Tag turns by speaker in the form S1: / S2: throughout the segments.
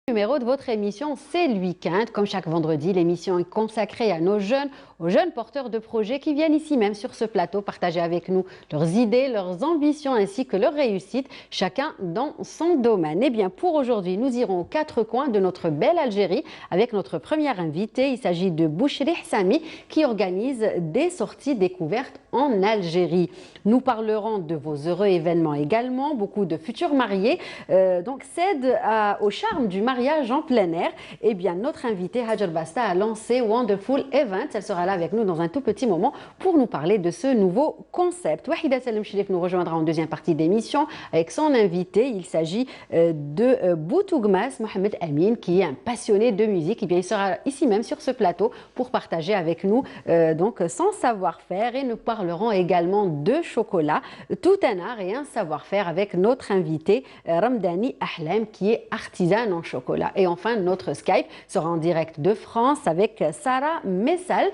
S1: Numéro de votre émission, c'est le week-end. Comme chaque vendredi, l'émission est consacrée à nos jeunes, aux jeunes porteurs de projets qui viennent ici même sur ce plateau partager avec nous leurs idées, leurs ambitions ainsi que leurs réussites, chacun dans son domaine. Eh bien, pour aujourd'hui, nous irons aux quatre coins de notre belle Algérie avec notre première invitée. Il s'agit de Bouchri Sami qui organise des sorties découvertes en Algérie. Nous parlerons de vos heureux événements également. Beaucoup de futurs mariés cèdent au charme du mariage en plein air. Eh bien, notre invitée Hajar Basta a lancé Wonderful Events. Elle sera là avec nous dans un tout petit moment pour nous parler de ce nouveau concept. Wahida Salem Chérif nous rejoindra en deuxième partie d'émission avec son invité. Il s'agit de Boutougmas Mohamed Amin, qui est un passionné de musique. Eh bien, il sera ici même sur ce plateau pour partager avec nous son savoir-faire, et nous parlerons également de chocolat, tout un art et un savoir-faire avec notre invité Ramdani Ahlam, qui est artisane en chocolat. Et enfin, notre Skype sera en direct de France avec Sarah Messal,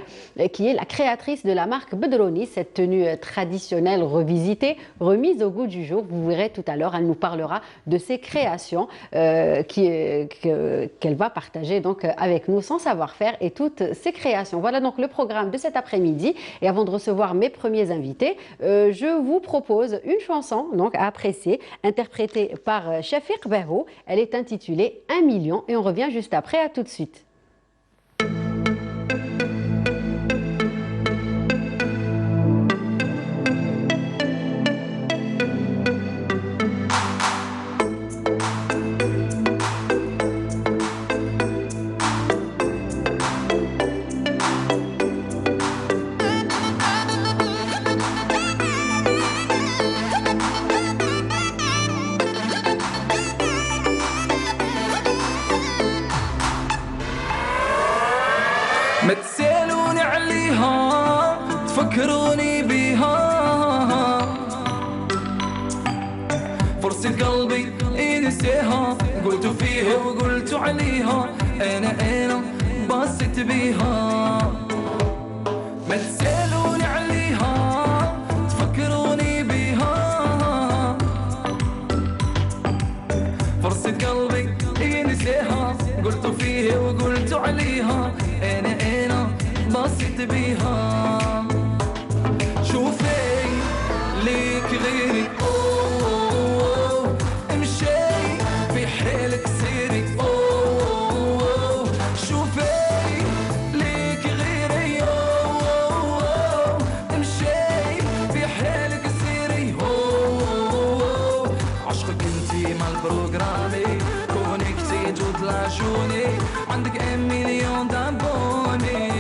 S1: qui est la créatrice de la marque Bedroni, cette tenue traditionnelle revisitée, remise au goût du jour. Vous verrez tout à l'heure, elle nous parlera de ses créations qu'elle va partager donc avec nous, son savoir-faire et toutes ses créations. Voilà donc le programme de cet après-midi. Et avant de recevoir mes premiers invités, je vous propose une chanson donc à apprécier, interprétée par Shafiq Bahou. Elle est intitulée 1 million et on revient juste après. À tout de suite.
S2: ما تسألوني عليها تفكروني بيها فرصة قلبي ينسيها قلت فيها وقلت عليها أنا بصت بيها ما تسألوني عليها تفكروني بيها فرصة قلبي ينسيها قلت فيها وقلت عليها أنا بصيت بيها شوفي ليك غيري أوه امشي في حالك سيري أوه شوفي ليك غيري أوه امشي في حالك سيري أوه عشقك انتي مع البروغرامي كونكتي جود لاشوني عندك 1 مليون دابوني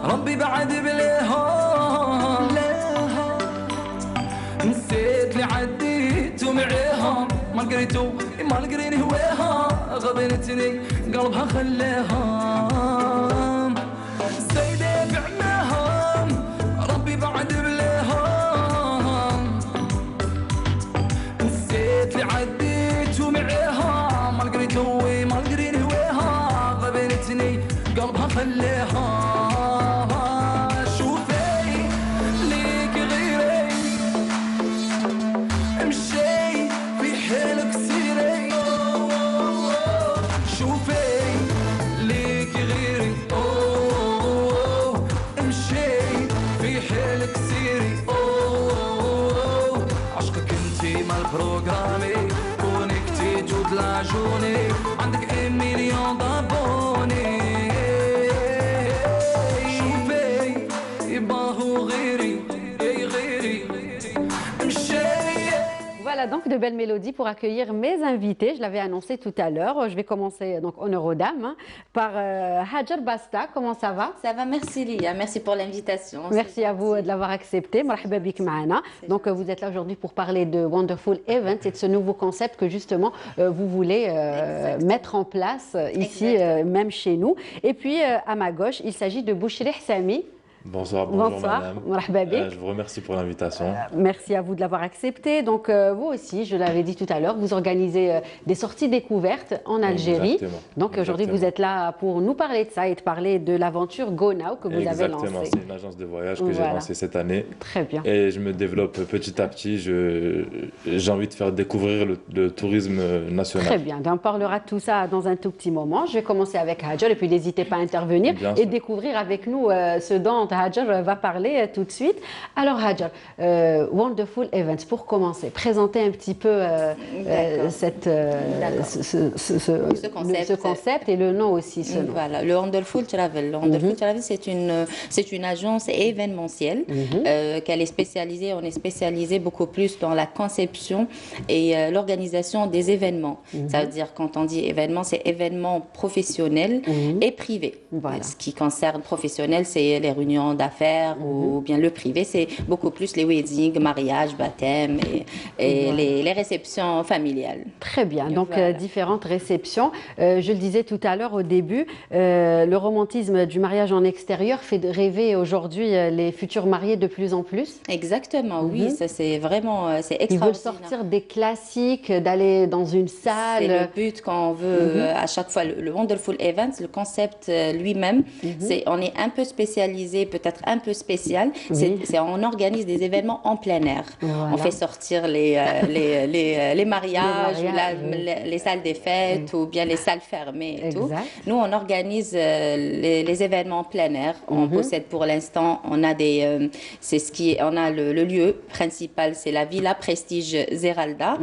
S2: ربي بعد بليها ليها نسيت اللي عديت ومعيها ما لقيتو ما لقيني هواها غبنتني قلبها خليها زايدة في عماها ربي بعد بليها نسيت اللي عديت ومعيها ما لقيتو ما لقيني هواها غبنتني قلبها خليها بروغرامي كونكتي جود لاجوني عندك 1 مليون ضابوني شوفي يباهو غيري غيري مشي.
S1: Voilà donc donc de belles mélodies pour accueillir mes invités. Je l'avais annoncé tout à l'heure. Je vais commencer donc honneur aux dames par Hajar Basta. Comment ça va?
S3: Ça va, merci Lia, merci pour l'invitation.
S1: Merci à vous de l'avoir accepté. Marhaba bik maana. Donc vous êtes là aujourd'hui pour parler de Wonderful Event et de ce nouveau concept que justement vous voulez mettre en place ici, même chez nous. Et puis à ma gauche, il s'agit de Bouchri Sami.
S4: Bonsoir, bonjour
S1: Bonsoir,
S4: madame.
S1: marhaba bik.
S4: Je vous remercie pour l'invitation.
S1: Merci à vous de l'avoir accepté. Donc vous aussi, je l'avais dit tout à l'heure, vous organisez des sorties découvertes en Algérie.
S4: Exactement.
S1: Donc aujourd'hui, vous êtes là pour nous parler de ça et de parler de l'aventure Go Now que vous avez
S4: Exactement,
S1: lancée.
S4: c'est une agence de voyage que j'ai lancée cette année.
S1: Très bien.
S4: Et je me développe petit à petit. J'ai envie de faire découvrir le tourisme national.
S1: Très bien. On parlera de tout ça dans un tout petit moment. Je vais commencer avec Hajar et puis n'hésitez pas à intervenir
S4: Bien
S1: et
S4: sûr.
S1: découvrir avec nous ce dont Hajar va parler tout de suite. Alors Hajar, Wonderful Events, pour commencer, présenter un petit peu ce concept et le nom aussi. Ce nom.
S3: Voilà, le Wonderful Travel. Le Wonderful Travel, c'est une agence événementielle qu'elle est spécialisée. On est spécialisé beaucoup plus dans la conception et l'organisation des événements. Ça veut dire, quand on dit événement, c'est événements professionnels et privés.
S1: Voilà.
S3: Ce qui concerne professionnel, c'est les réunions d'affaires ou bien le privé, c'est beaucoup plus les weddings, mariages, baptêmes et les réceptions familiales.
S1: Très bien, donc
S3: Voilà.
S1: différentes réceptions. Je le disais tout à l'heure au début, le romantisme du mariage en extérieur fait rêver aujourd'hui les futurs mariés de plus en plus.
S3: Exactement, oui, ça c'est vraiment c'est
S1: Ils veulent
S3: extraordinaire.
S1: sortir des classiques, d'aller dans une
S3: C'est
S1: salle.
S3: le but quand on veut à chaque fois le Wonderful Events, le concept lui-même, on est un peu spécialisé, peut-être un peu spécial. On organise des événements en plein air.
S1: Voilà.
S3: On fait sortir les mariages, les salles des fêtes ou bien les salles fermées et tout.
S1: Exact.
S3: Nous, on organise les événements en plein air. On possède pour l'instant, on a on a le lieu principal, c'est la Villa Prestige Zeralda.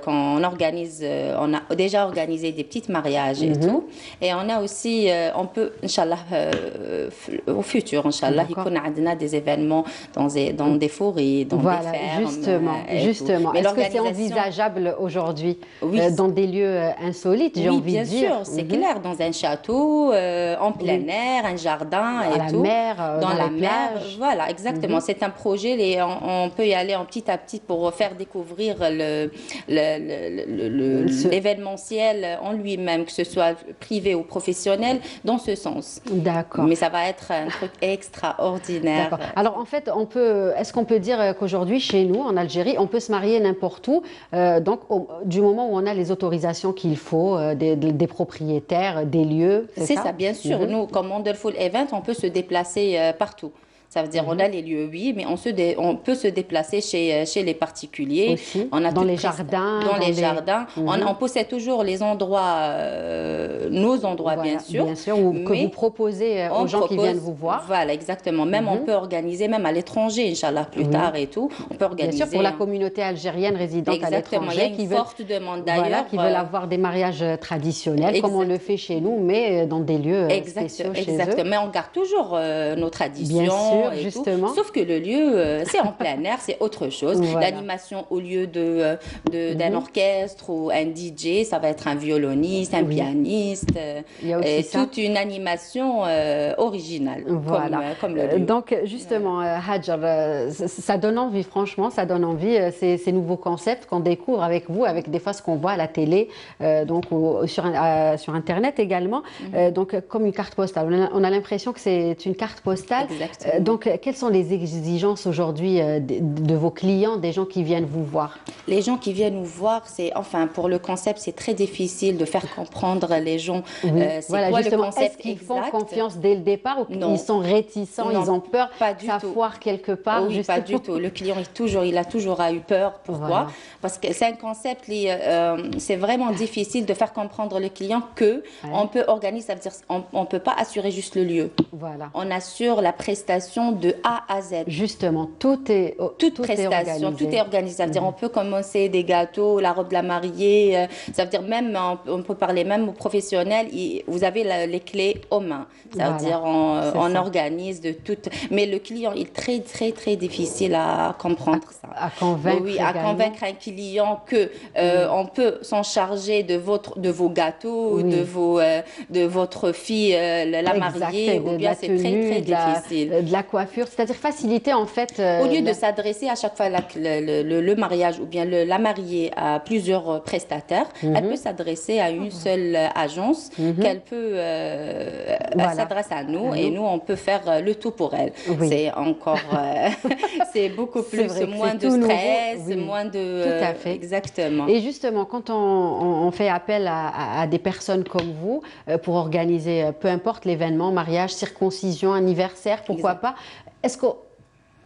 S3: Qu'on organise, on a déjà organisé des petits mariages et tout. Et on a aussi, on peut, Inch'Allah, au futur, Inch'Allah, il y a des événements dans des forêts, dans
S1: Voilà,
S3: des fermes.
S1: justement,
S3: et tout.
S1: justement.
S3: Mais
S1: Est-ce que c'est
S3: l'organisation-
S1: envisageable aujourd'hui
S3: Oui.
S1: dans des lieux insolites, j'ai
S3: Oui,
S1: envie
S3: bien
S1: de dire.
S3: sûr, c'est clair, dans un château, en plein air, un jardin
S1: À
S3: et
S1: la
S3: tout.
S1: mer,
S3: dans
S1: dans
S3: la
S1: les
S3: mer,
S1: plages.
S3: voilà, exactement. C'est un projet, on peut y aller en petit à petit pour faire découvrir l'événementiel en lui-même, que ce soit privé ou professionnel, dans ce sens.
S1: D'accord.
S3: Mais ça va être un truc extraordinaire.
S1: D'accord. Alors en fait, est-ce qu'on peut dire qu'aujourd'hui, chez nous, en Algérie, on peut se marier n'importe où, donc du moment où on a les autorisations qu'il faut, des propriétaires, des lieux,
S3: C'est ça, bien sûr. Nous, comme Wonderful Event, on peut se déplacer partout. Ça veut dire on a les lieux, oui, mais on peut se déplacer chez les particuliers.
S1: Aussi,
S3: On a
S1: dans
S3: toute
S1: les jardins,
S3: Dans
S1: dans
S3: les
S1: les-
S3: jardins. On possède toujours les endroits, nos endroits,
S1: Voilà,
S3: bien sûr.
S1: ou que
S3: mais
S1: vous proposez
S3: on
S1: aux gens qui
S3: propose-
S1: viennent vous voir.
S3: Voilà, exactement. Même on peut organiser, même à l'étranger, Inch'Allah, plus tard et tout. On peut
S1: Bien
S3: organiser.
S1: sûr, pour la communauté algérienne résidente à
S3: Exactement. Il y a
S1: l'étranger,
S3: une forte demande d'ailleurs.
S1: voilà, qui veulent avoir des mariages traditionnels, comme on le fait chez nous, mais dans des lieux spéciaux chez eux.
S3: Exactement. Mais on garde toujours nos traditions.
S1: Bien sûr,
S3: et tout.
S1: justement.
S3: Sauf que le lieu, c'est en plein air, c'est autre chose.
S1: Voilà.
S3: L'animation, au lieu d'un orchestre ou un DJ, ça va être un violoniste, un pianiste.
S1: Il y a aussi
S3: et
S1: ça.
S3: toute une animation originale,
S1: Voilà.
S3: comme le lieu.
S1: Donc, justement, Hajar, ça donne envie, franchement, ça donne envie, ces nouveaux concepts qu'on découvre avec vous, avec des fois ce qu'on voit à la télé, donc sur Internet également. Donc, comme une carte postale. On a l'impression que c'est une carte postale.
S3: Exactement.
S1: Donc, quelles sont les exigences aujourd'hui de vos clients, des gens qui viennent vous voir?
S3: Les gens qui viennent nous voir, pour le concept, c'est très difficile de faire comprendre les gens. C'est
S1: Voilà,
S3: quoi
S1: justement,
S3: le concept
S1: est-ce qu'ils font
S3: exact.
S1: confiance dès le départ ou
S3: Non.
S1: ils sont réticents,
S3: Non,
S1: ils ont peur
S3: pas
S1: que
S3: du
S1: ça
S3: tout.
S1: foire quelque part?
S3: Oui, pas du tout. Le client il a toujours eu peur. Pourquoi?
S1: Voilà.
S3: Parce que c'est un concept, c'est vraiment difficile de faire comprendre le client que on peut organiser, ça veut dire on peut pas assurer juste le lieu.
S1: Voilà.
S3: On assure la prestation prestation de A à Z.
S1: Justement, tout est
S3: Toute
S1: tout est
S3: prestation,
S1: organisé.
S3: tout est organisé. Ça veut dire, on peut commencer des gâteaux, la robe de la mariée. Ça veut dire, même, on peut parler même aux professionnels. Vous avez les clés aux mains. Ça veut
S1: Voilà,
S3: dire,
S1: c'est
S3: on
S1: ça.
S3: organise de tout. Mais le client, il est très, très, très difficile à comprendre ça.
S1: À convaincre
S3: Oui, à
S1: également.
S3: convaincre un client que on peut s'en charger de vos gâteaux,
S1: Oui.
S3: de votre fille, la mariée,
S1: Exact,
S3: ou
S1: de
S3: bien
S1: la
S3: c'est
S1: tenue,
S3: très, très
S1: de la,
S3: difficile.
S1: de la coiffure, c'est-à-dire faciliter en fait.
S3: Au lieu de s'adresser à chaque fois le mariage ou bien la mariée à plusieurs prestataires, elle peut s'adresser à une seule agence qu'elle peut
S1: Voilà.
S3: elle s'adresse à nous
S1: À
S3: et
S1: nous.
S3: nous on peut faire le tout pour elle.
S1: Oui.
S3: C'est encore c'est beaucoup
S1: C'est
S3: plus
S1: vrai que
S3: moins
S1: c'est
S3: de
S1: tout nouveau,
S3: stress,
S1: oui.
S3: moins de
S1: Tout à fait.
S3: exactement.
S1: Et justement, quand on fait appel à des personnes comme vous pour organiser, peu importe l'événement, mariage, circoncision, anniversaire, pourquoi
S3: Exact.
S1: pas, est-ce qu'on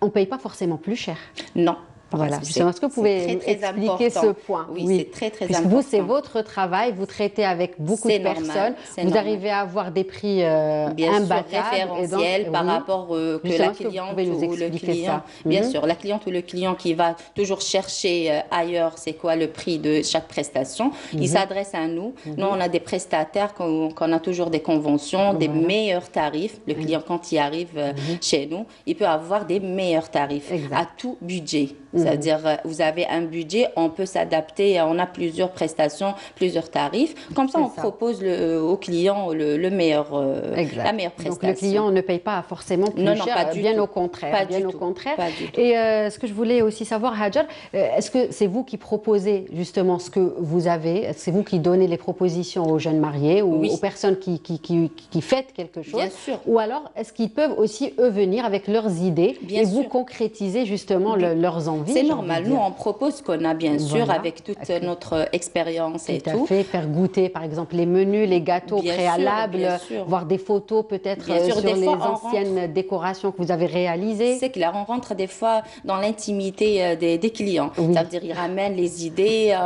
S1: ne paye pas forcément plus cher?
S3: Non.
S1: Voilà,
S3: C'est-
S1: justement, est-ce que vous
S3: c'est
S1: pouvez
S3: très, très
S1: expliquer
S3: important.
S1: ce point?
S3: Oui, c'est très, très
S1: Puisque
S3: important.
S1: vous, c'est votre travail, vous traitez avec beaucoup de
S3: C'est normal,
S1: personnes,
S3: c'est
S1: vous
S3: normal.
S1: arrivez à avoir des prix
S3: Bien sûr,
S1: imbattables.
S3: référentiel par
S1: oui.
S3: rapport que
S1: Justement,
S3: la
S1: est-ce que vous
S3: cliente
S1: pouvez nous
S3: ou le
S1: expliquer
S3: client,
S1: ça?
S3: bien sûr, la cliente ou le client qui va toujours chercher ailleurs, c'est quoi le prix de chaque prestation, il s'adresse à nous. Nous, on a des prestataires qu'on a toujours des conventions, des
S1: Voilà.
S3: meilleurs tarifs. Le client, quand il arrive chez nous, il peut avoir des meilleurs tarifs
S1: Exact.
S3: à tout budget. C'est-à-dire, vous avez un budget, on peut s'adapter, on a plusieurs prestations, plusieurs tarifs. Comme ça,
S1: C'est
S3: on
S1: ça.
S3: propose au client le meilleur,
S1: Exact.
S3: la meilleure
S1: Donc
S3: prestation.
S1: le client ne paye pas forcément plus
S3: Non, non,
S1: cher,
S3: pas du
S1: bien
S3: tout.
S1: au contraire.
S3: Pas
S1: bien
S3: du
S1: au
S3: tout.
S1: contraire.
S3: Pas du tout.
S1: Et ce que je voulais aussi savoir, Hajar, est-ce que c'est vous qui proposez justement ce que vous avez? Est-ce que c'est vous qui donnez les propositions aux jeunes mariés ou
S3: Oui.
S1: aux personnes qui fêtent quelque chose?
S3: Bien sûr.
S1: Ou alors, est-ce qu'ils peuvent aussi, eux, venir avec leurs idées
S3: Bien
S1: et vous
S3: sûr.
S1: concrétiser justement leurs envies?
S3: C'est
S1: j'ai
S3: normal.
S1: envie de
S3: Nous,
S1: dire.
S3: on propose ce qu'on a, bien sûr,
S1: Voilà.
S3: avec toute notre expérience et
S1: Tout à
S3: tout.
S1: fait, faire goûter par exemple les menus, les gâteaux
S3: Bien sûr,
S1: préalables,
S3: bien sûr.
S1: voir des photos peut-être
S3: Bien sûr,
S1: sur
S3: des
S1: les
S3: fois, on
S1: anciennes décorations que vous avez réalisées.
S3: C'est clair, on rentre des fois dans l'intimité des clients.
S1: Oui.
S3: Ça veut dire, ils ramènent les idées,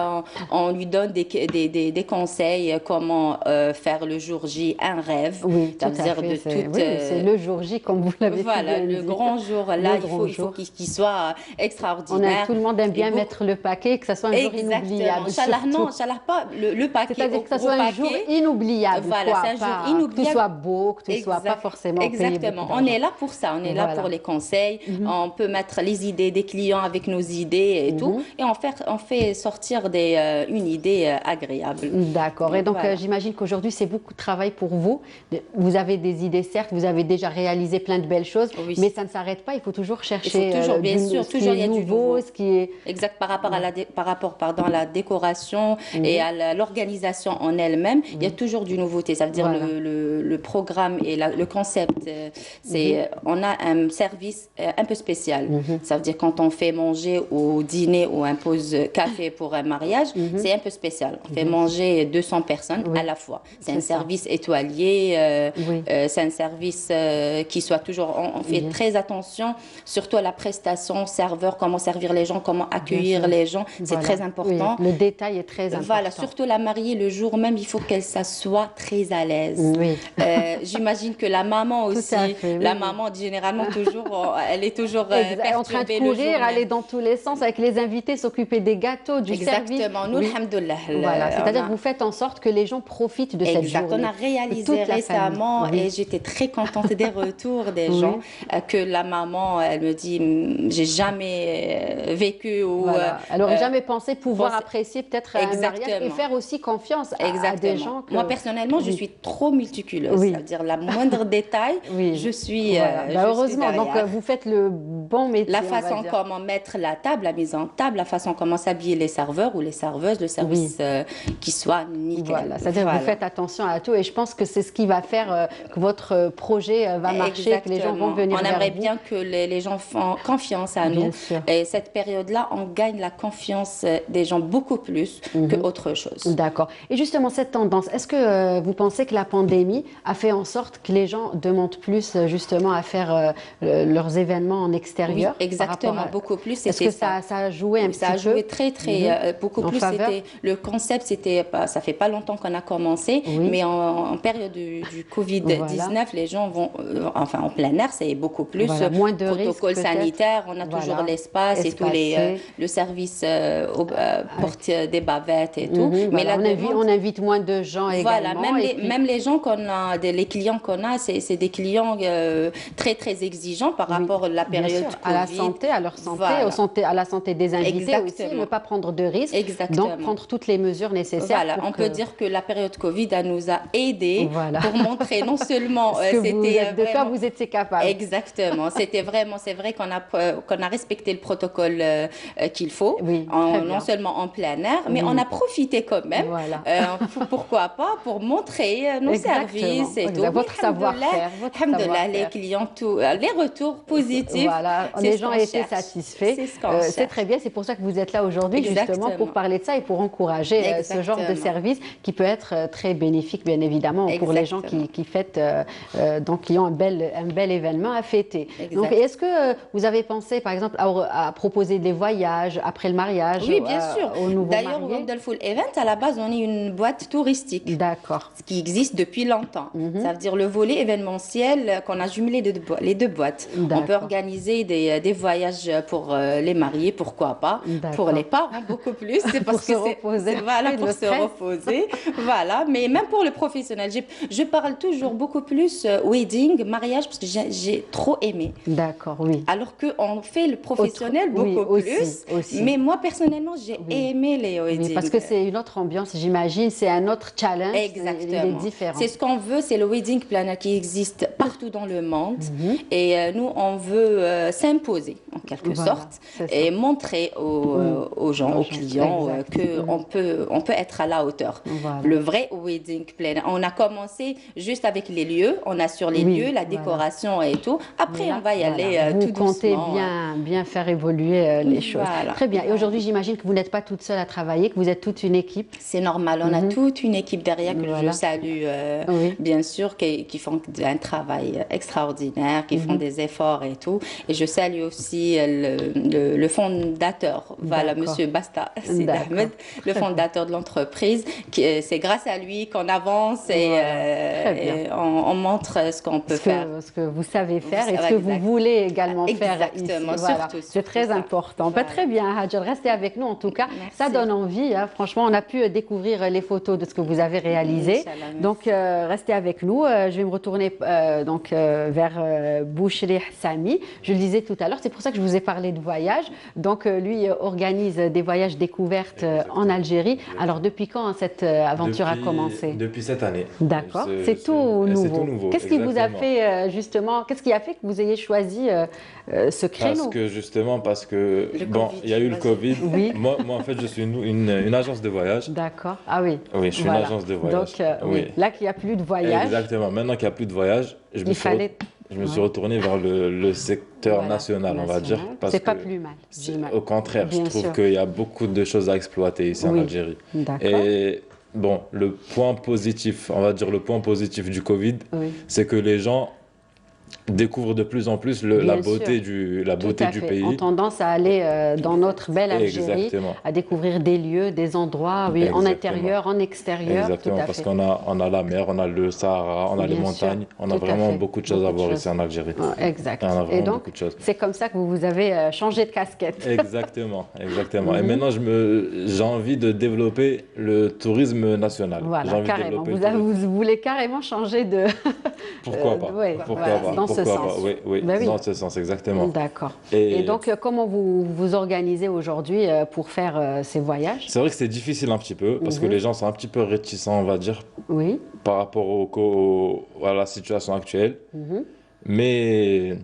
S3: on lui donne des conseils, comment faire le jour J un rêve.
S1: Oui,
S3: Ça
S1: tout
S3: veut
S1: à
S3: dire
S1: fait.
S3: de
S1: C'est
S3: toute,
S1: oui, c'est le jour J, comme vous l'avez
S3: voilà,
S1: si bien
S3: le
S1: dit.
S3: grand jour, là,
S1: Le
S3: il
S1: grand
S3: faut
S1: jour.
S3: qu'il soit extraordinaire.
S1: Tout le monde aime
S3: Et
S1: bien
S3: beaucoup-
S1: mettre le paquet, que ça soit un jour
S3: Exactement.
S1: inoubliable.
S3: Inch'Allah,
S1: surtout.
S3: non, Inch'Allah, pas le paquet.
S1: C'est-à-dire que ça
S3: gros
S1: soit un
S3: paquet.
S1: jour inoubliable.
S3: Voilà,
S1: quoi,
S3: c'est un jour
S1: pas-
S3: inoubliable.
S1: Que tout soit beau, que tout soit pas
S3: Exact-
S1: forcément payé
S3: Exactement.
S1: beaucoup
S3: On
S1: d'argent.
S3: est là pour ça. On est là
S1: Voilà.
S3: pour les conseils. On peut mettre les idées des clients avec nos idées et tout. Et on fait sortir une idée agréable.
S1: D'accord. Et donc,
S3: Voilà.
S1: j'imagine qu'aujourd'hui, c'est beaucoup de travail pour vous. Vous avez des idées, certes, vous avez déjà réalisé plein de belles choses,
S3: Oui.
S1: mais ça ne s'arrête pas. Il faut toujours chercher
S3: toujours, bien sûr,
S1: ce qui
S3: toujours,
S1: est
S3: il y a du
S1: nouveau,
S3: nouveau.
S1: ce qui est...
S3: Exact, par rapport à la décoration et à l'organisation en elle-même, il y a toujours du nouveauté. Ça veut dire
S1: Voilà.
S3: le programme et le concept, on a un service un peu spécial. Ça veut dire quand on fait manger au dîner ou un pause café pour un mariage, c'est un peu spécial. On fait manger 200 personnes
S1: Oui.
S3: à la fois. C'est
S1: C'est
S3: un
S1: ça.
S3: service étoilé,
S1: Oui.
S3: c'est un service qui soit toujours... On fait
S1: Bien.
S3: très attention, surtout à la prestation, serveur, comment servir les gens, comment accueillir
S1: sûr.
S3: les gens. C'est
S1: Voilà.
S3: très important.
S1: Oui, le détail est très important.
S3: Voilà, surtout la mariée, le jour même, il faut qu'elle s'assoie très à l'aise.
S1: Oui.
S3: J'imagine que la maman aussi,
S1: à fait, oui.
S3: la maman, généralement, toujours, elle est toujours
S1: En train de
S3: perturbée le jour
S1: courir,
S3: même.
S1: aller dans tous les sens avec les invités, s'occuper des gâteaux, du service.
S3: Exactement. Nous,
S1: Oui.
S3: alhamdoulilah,
S1: Voilà, c'est-à-dire
S3: on a-
S1: que vous faites en sorte que les gens profitent de cette
S3: Exact.
S1: journée.
S3: On a
S1: Toute
S3: réalisé
S1: la
S3: récemment
S1: famille. Oui.
S3: et j'étais très contente des retours des
S1: Oui.
S3: gens que la maman, elle me dit, j'ai jamais vécu ou
S1: Voilà. Elle n'aurait
S3: euh,
S1: jamais pensé pouvoir
S3: pensé-
S1: apprécier peut-être un mariage et
S3: Exactement.
S1: faire aussi confiance à
S3: Exactement.
S1: des gens.
S3: Moi, personnellement, je suis trop multiculeuse.
S1: Oui.
S3: C'est-à-dire, la moindre détail,
S1: Oui.
S3: je suis.
S1: Voilà.
S3: je
S1: Bah,
S3: suis
S1: heureusement, donc
S3: derrière.
S1: vous faites le bon métier.
S3: La
S1: on va
S3: façon
S1: dire.
S3: comment mettre la table, la mise en table, la façon comment s'habiller les serveurs ou les serveuses, le service qui soit nickel.
S1: Voilà, c'est-à-dire que
S3: Voilà.
S1: vous faites attention à tout et je pense que c'est ce qui va faire que votre projet va marcher, que les gens vont venir
S3: On
S1: vers
S3: aimerait
S1: vous.
S3: bien que les gens font confiance à
S1: Bien
S3: nous.
S1: sûr.
S3: Et cette période-là, on gagne la confiance des gens beaucoup plus qu'autre chose.
S1: D'accord. Et justement, cette tendance, est-ce que vous pensez que la pandémie a fait en sorte que les gens demandent plus justement à faire leurs événements en extérieur?
S3: Oui, exactement, beaucoup plus.
S1: Est-ce que ça a joué un petit peu?
S3: Ça a joué très, beaucoup plus. Le concept, ça fait pas longtemps qu'on a commencé, mais en période du Covid-19, les gens vont, enfin en plein air, c'est beaucoup plus.
S1: Moins de
S3: protocole sanitaire, on a toujours l'espace et tous le service porte des bavettes et tout.
S1: Mais là, on invite moins de gens également.
S3: Voilà, même les gens qu'on a, les clients qu'on a, c'est des clients très très exigeants par rapport à la période Covid.
S1: À la santé, à leur santé, à la santé des invités aussi, ne pas prendre de risques. Donc prendre toutes les mesures nécessaires.
S3: Voilà, on peut dire que la période Covid, elle nous a aidés pour montrer non seulement
S1: de quoi vous étiez capable.
S3: Exactement, c'est vrai qu'on a respecté le protocole qu'il faut, non seulement en plein air, mais on a profité quand même. Pourquoi pas, pour montrer nos services et tout.
S1: Votre savoir-faire.
S3: Alhamdoulilah, les clients, les retours positifs.
S1: Voilà, les gens étaient satisfaits. C'est très bien, c'est pour ça que vous êtes là aujourd'hui, justement, pour parler de ça et pour encourager ce genre de service qui peut être très bénéfique, bien évidemment, pour les gens qui fêtent, donc qui ont un bel événement à fêter. Donc, est-ce que vous avez pensé, par exemple, à proposer des voyages après le mariage?
S3: Oui, bien sûr. D'ailleurs, Wonderful Event, à la base, on est une boîte touristique.
S1: D'accord.
S3: Qui existe depuis longtemps. Ça veut dire le volet événementiel qu'on a jumelé les deux boîtes. On peut organiser des voyages pour les mariés, pourquoi pas. Pour les parents, beaucoup plus. C'est parce que voilà, pour se reposer. Voilà, mais même pour le professionnel. Je parle toujours beaucoup plus wedding, mariage, parce que j'ai trop aimé.
S1: D'accord, oui.
S3: Alors qu'on fait le professionnel beaucoup plus. Aussi. Mais moi, personnellement, j'ai aimé les weddings.
S1: Oui, parce que c'est une autre ambiance, j'imagine. C'est un autre challenge.
S3: Exactement.
S1: Il est différent.
S3: C'est ce qu'on veut, c'est le wedding planner qui existe partout dans le monde. Et nous, on veut s'imposer, en quelque sorte, et montrer aux gens, aux clients, qu'on peut être à la hauteur. Le vrai wedding planner. On a commencé juste avec les lieux, on assure les lieux, la décoration et tout. Après, on va y aller tout doucement.
S1: Vous comptez bien faire évoluer les choses. Très bien. Et aujourd'hui, j'imagine que vous n'êtes pas toute seule à travailler, que vous êtes toute une équipe.
S3: C'est normal. On a toute une équipe derrière que je salue, bien sûr, qui font un travail extraordinaire, qui font des efforts et tout. Et je salue aussi le fondateur, voilà, Monsieur Basta Sid Ahmed, le fondateur de l'entreprise. C'est grâce à lui qu'on avance et on montre ce qu'on peut faire.
S1: Ce que vous savez faire et ce que vous voulez également faire ici.
S3: Surtout.
S1: C'est très important. Très bien, Hadjar, restez avec nous en tout cas.
S3: Merci.
S1: Ça donne envie. Franchement, on a pu découvrir les photos de ce que vous avez réalisé. Donc, restez avec nous. Je vais me retourner vers Bouchri Sami. Je le disais tout à l'heure, c'est pour ça que je vous ai parlé de voyage. Donc, lui organise des voyages découvertes en Algérie. Alors, depuis quand cette aventure a commencé?
S4: Depuis cette année.
S1: D'accord, c'est tout nouveau. Qu'est-ce qui vous a fait justement, qu'est-ce qui a fait que vous ayez choisi ce créneau?
S4: Parce que il y a eu le Covid. Moi, en fait, je suis une agence de voyage.
S1: D'accord. Ah oui.
S4: Oui, je suis une agence de voyage.
S1: Donc, là qu'il n'y a plus de voyage.
S4: Exactement. Maintenant qu'il n'y a plus de voyage, je me suis retourné vers le secteur national, on va dire.
S1: C'est pas plus mal.
S4: Au contraire, je trouve qu'il y a beaucoup de choses à exploiter ici en Algérie. Et bon, le point positif, on va dire le point positif du Covid, c'est que les gens découvrent de plus en plus la beauté du pays.
S1: Ont tendance à aller dans notre belle Algérie, à découvrir des lieux, des endroits, en intérieur, en extérieur.
S4: Exactement, parce qu'on a la mer, on a le Sahara, on a les montagnes, on a vraiment beaucoup de choses à voir ici en Algérie.
S1: Exact. Et donc, c'est comme ça que vous avez changé de casquette.
S4: Exactement. Et maintenant, j'ai envie de développer le tourisme national.
S1: Voilà, carrément. Vous voulez carrément changer de...
S4: Pourquoi pas?
S1: Dans ce sens.
S4: Oui, dans ce sens, exactement.
S1: D'accord. Et donc, comment vous vous organisez aujourd'hui pour faire ces voyages?
S4: C'est vrai que c'est difficile un petit peu, parce que les gens sont un petit peu réticents, on va dire, par rapport à la situation actuelle. Mais...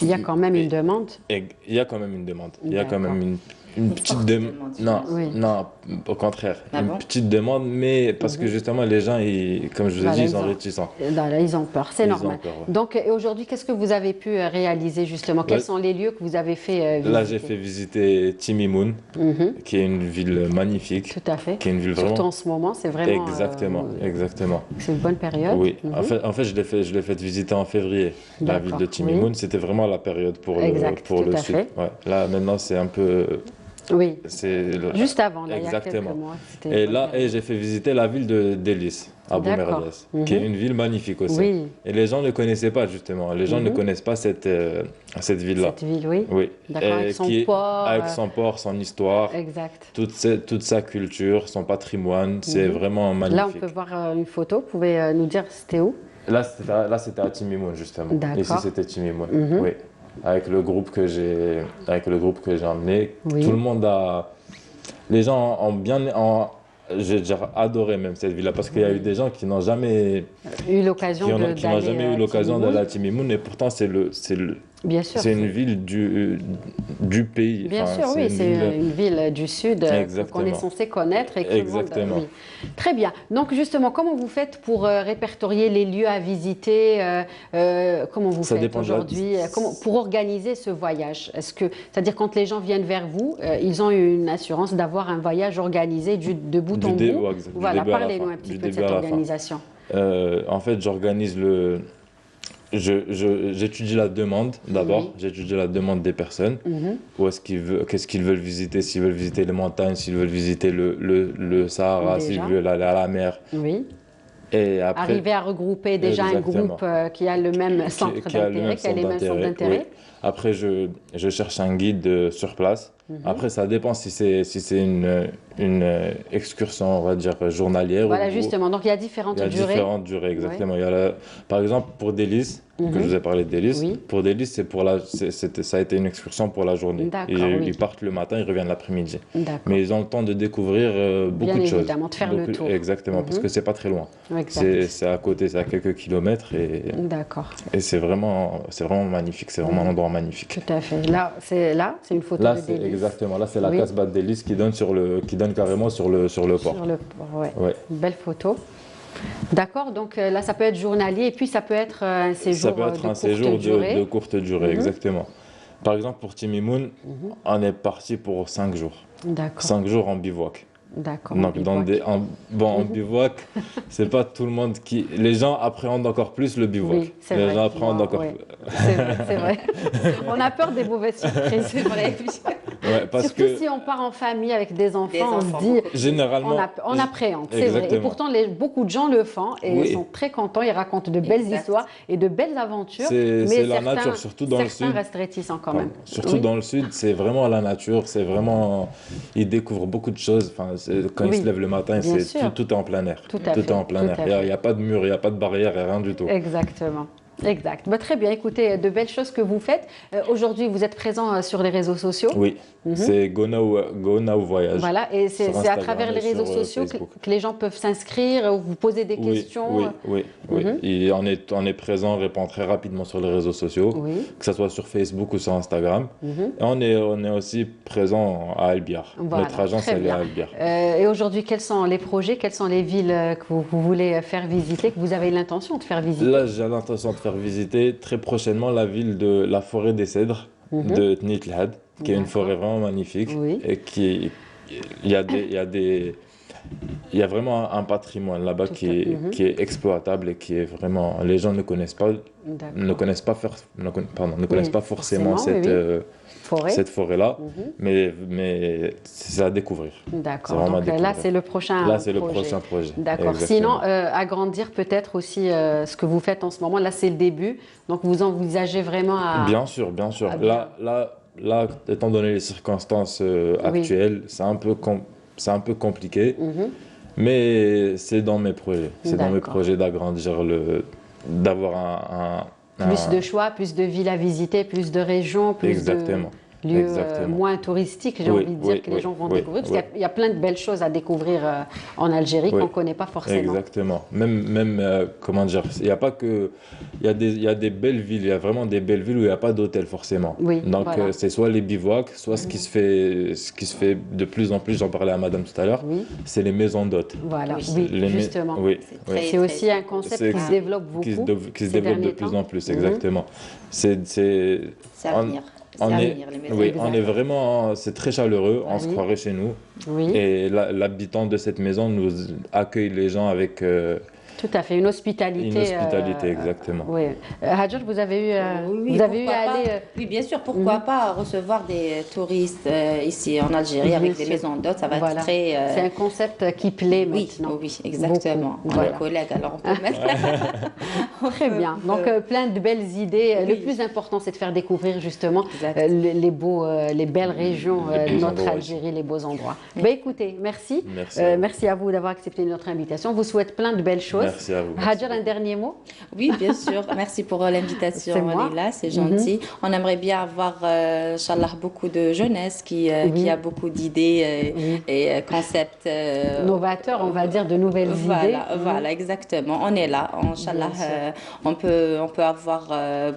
S1: il y a quand même une demande.
S4: Il y a quand même une demande. Il y a quand même une petite demande. Non, au contraire,
S3: Ah
S4: une
S3: bon?
S4: petite demande, mais parce que justement, les gens, comme je vous ai dit, ils sont réticents.
S1: Là, ils ont peur, c'est normal.
S4: Peur, ouais.
S1: Donc, et aujourd'hui, qu'est-ce que vous avez pu réaliser justement? Quels sont les lieux que vous avez fait visiter?
S4: Là, j'ai fait visiter Timimoun, qui est une ville magnifique.
S1: Tout à fait.
S4: Qui est une ville
S1: Surtout
S4: vraiment...
S1: en ce moment, c'est vraiment...
S4: Exactement.
S1: C'est une bonne période.
S4: Oui, en fait, je l'ai fait visiter en février, la ville de Timimoun. Oui. C'était vraiment la période pour le sud. Ouais. Là, maintenant, c'est un peu...
S1: Oui, juste avant, là,
S4: exactement.
S1: Il y a quelques mois.
S4: Et j'ai fait visiter la ville d'Elis, à Boumerdès, qui est une ville magnifique aussi.
S1: Oui.
S4: Et les gens ne connaissaient pas, justement. Les gens ne connaissent pas cette ville-là.
S1: Cette ville, oui.
S4: Oui.
S1: D'accord, avec son port.
S4: Avec son port, son histoire.
S1: Exact.
S4: Toute sa culture, son patrimoine. C'est vraiment magnifique.
S1: Là, on peut voir une photo. Vous pouvez nous dire c'était où?
S4: Là, c'était à Timimoun, justement. Ici, c'était Timimoun. Oui. Avec le groupe que j'ai emmené, tout le monde les gens ont bien, j'ai adoré même cette ville-là parce qu'il y a eu des gens qui n'ont jamais
S1: eu l'occasion
S4: d'aller à Timimoun et pourtant c'est
S1: Bien sûr.
S4: C'est une ville du pays.
S1: Bien sûr, oui, c'est une ville du Sud qu'on est censé connaître. Et
S4: Exactement.
S1: Oui. Très bien. Donc justement, comment vous faites pour répertorier les lieux à visiter? Comment vous faites aujourd'hui pour organiser ce voyage? C'est-à-dire quand les gens viennent vers vous, ils ont une assurance d'avoir un voyage organisé de bout en bout? Voilà, parlez-nous un petit peu de cette organisation.
S4: En fait, j'organise j'étudie la demande d'abord, j'étudie la demande des personnes, qu'est-ce qu'ils veulent visiter, s'ils veulent visiter les montagnes, s'ils veulent visiter le Sahara, s'ils veulent aller à la mer.
S1: Oui.
S4: Et après,
S1: arriver à regrouper déjà un groupe qui a le même centre d'intérêt, qui a les mêmes centres d'intérêt.
S4: Oui. Après, je cherche un guide sur place. Après, ça dépend si c'est une excursion, on va dire, journalière.
S1: Voilà, justement. Donc, il y a différentes durées.
S4: Il y a différentes durées, exactement. Il y a par exemple, pour Délices, que je vous ai parlé de Délices, pour Délices, ça a été une excursion pour la journée. Ils partent le matin, ils reviennent l'après-midi. Mais ils ont le temps de découvrir beaucoup de choses.
S1: Bien évidemment, de faire le tour.
S4: Exactement, parce que c'est pas très loin. C'est à côté, c'est à quelques kilomètres.
S1: D'accord.
S4: Et c'est vraiment magnifique, c'est vraiment un endroit magnifique.
S1: Tout à fait. Là, c'est une photo de Délices.
S4: Exactement, là c'est la Casbah de Délices qui donne carrément sur le port.
S1: Sur le port, ouais. Une belle photo. D'accord, donc là ça peut être journalier et puis ça peut être un séjour
S4: de courte durée, exactement. Par exemple pour Timimoun, on est parti pour 5 jours.
S1: D'accord.
S4: 5 jours en bivouac.
S1: D'accord.
S4: Donc en bivouac, c'est pas tout le monde qui... Les gens appréhendent encore plus le bivouac.
S1: Oui, c'est vrai.
S4: Les gens appréhendent encore plus.
S1: C'est vrai. On a peur des mauvaises surprises, c'est vrai.
S4: Ouais,
S1: surtout si on part en famille avec des enfants, on se dit...
S4: Généralement...
S1: On appréhende, c'est vrai. Et pourtant, beaucoup de gens le font et ils sont très contents. Ils racontent de belles histoires et de belles aventures.
S4: C'est la nature, surtout dans le sud.
S1: Certains restent réticents quand même.
S4: Surtout dans le sud, c'est vraiment la nature. C'est vraiment... Ils découvrent beaucoup de choses. Enfin, quand ils se lèvent le matin, tout est en plein air. Tout est en plein air. Il n'y a pas de mur, il n'y a pas de barrière, il n'y a rien du tout.
S1: Exactement. Exact. Très bien. Écoutez, de belles choses que vous faites. Aujourd'hui, vous êtes présent sur les réseaux sociaux.
S4: Oui, c'est Go Now Voyage.
S1: Voilà, et c'est à travers les réseaux sociaux que les gens peuvent s'inscrire, vous poser des questions.
S4: Oui. Et on est présent, on répond très rapidement sur les réseaux sociaux, que ce soit sur Facebook ou sur Instagram. Et on est aussi présent à Albiar.
S1: Voilà,
S4: notre agence, elle est à Albiar.
S1: Et aujourd'hui, quels sont les projets, quelles sont les villes que vous voulez faire visiter, que vous avez l'intention de faire visiter?
S4: Là, j'ai l'intention de faire visiter très prochainement la ville de la forêt des Cèdres de Tnit El Had, qui est une forêt vraiment magnifique et il y a vraiment un patrimoine là-bas qui est exploitable et qui est vraiment, les gens ne connaissent pas forcément cette forêt-là, mais c'est à découvrir.
S1: D'accord. Donc là, c'est le prochain
S4: projet.
S1: D'accord. Sinon, agrandir peut-être aussi ce que vous faites en ce moment. Là, c'est le début. Donc, vous envisagez vraiment à...
S4: Bien sûr. Là, étant donné les circonstances actuelles, c'est un peu compliqué. Mais c'est dans mes projets. C'est dans mes projets d'agrandir, d'avoir
S1: plus de choix, plus de villes à visiter, plus de régions, plus
S4: Exactement.
S1: lieu moins touristique, j'ai envie de dire, que les gens vont découvrir. Parce qu'il y a plein de belles choses à découvrir en Algérie qu'on ne connaît pas forcément.
S4: Exactement. Même comment dire, il n'y a pas que... Il y a des belles villes, il y a vraiment des belles villes où il n'y a pas d'hôtel forcément. Donc c'est soit les bivouacs, soit ce qui se fait de plus en plus, j'en parlais à madame tout à l'heure, c'est les maisons d'hôtes.
S1: Voilà, justement. C'est aussi un concept qui se développe beaucoup.
S4: Qui se développe de plus en plus, exactement.
S3: C'est à venir.
S4: On est vraiment, c'est très chaleureux, on se croirait chez nous. Et l'habitant de cette maison nous accueille les gens avec...
S1: Tout à fait, une hospitalité.
S4: Une hospitalité, exactement.
S1: Oui. Hadjar, vous avez eu,
S3: Oui, bien sûr, pourquoi pas recevoir des touristes ici en Algérie avec des maisons d'hôtes, ça va être très...
S1: C'est un concept qui plaît maintenant.
S3: Oui, exactement. On est collègues, alors on peut mettre...
S1: Très bien. Donc, plein de belles idées. Le plus important, c'est de faire découvrir justement les belles régions de notre Algérie, les beaux endroits. Écoutez, merci. Merci à vous d'avoir accepté notre invitation. On vous souhaite plein de belles choses.
S4: Merci à vous.
S1: Hadjar, un dernier mot?
S3: Oui, bien sûr. Merci pour l'invitation, Leïla. C'est gentil. On aimerait bien avoir, Inch'Allah, beaucoup de jeunesse qui a beaucoup d'idées et concepts
S1: novateurs, on va dire, de nouvelles idées.
S3: Voilà, exactement. On est là. Inch'Allah, on peut avoir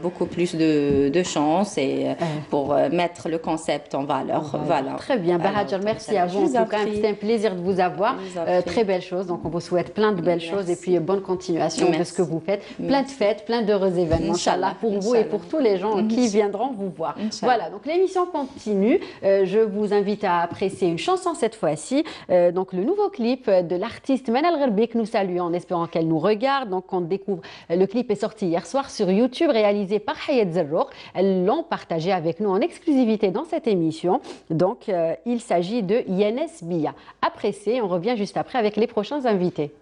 S3: beaucoup plus de chance et pour mettre le concept en valeur. Voilà.
S1: Très bien. Hadjar, merci à vous. En tout cas, c'était un plaisir de vous avoir. Très belle chose. Donc, on vous souhaite plein de belles choses et puis bonne continuation de ce que vous faites. Plein de fêtes, plein d'heureux événements, Inch'Allah, pour vous et pour tous les gens qui viendront vous voir. Voilà, donc l'émission continue. Je vous invite à apprécier une chanson cette fois-ci. Donc le nouveau clip de l'artiste Manal Gherbi que nous saluons en espérant qu'elle nous regarde. Donc on découvre, le clip est sorti hier soir sur YouTube, réalisé par Hayat Zerrouk. Elles l'ont partagé avec nous en exclusivité dans cette émission. Donc il s'agit de Yenes Bia. Appréciez, on revient juste après avec les prochains invités.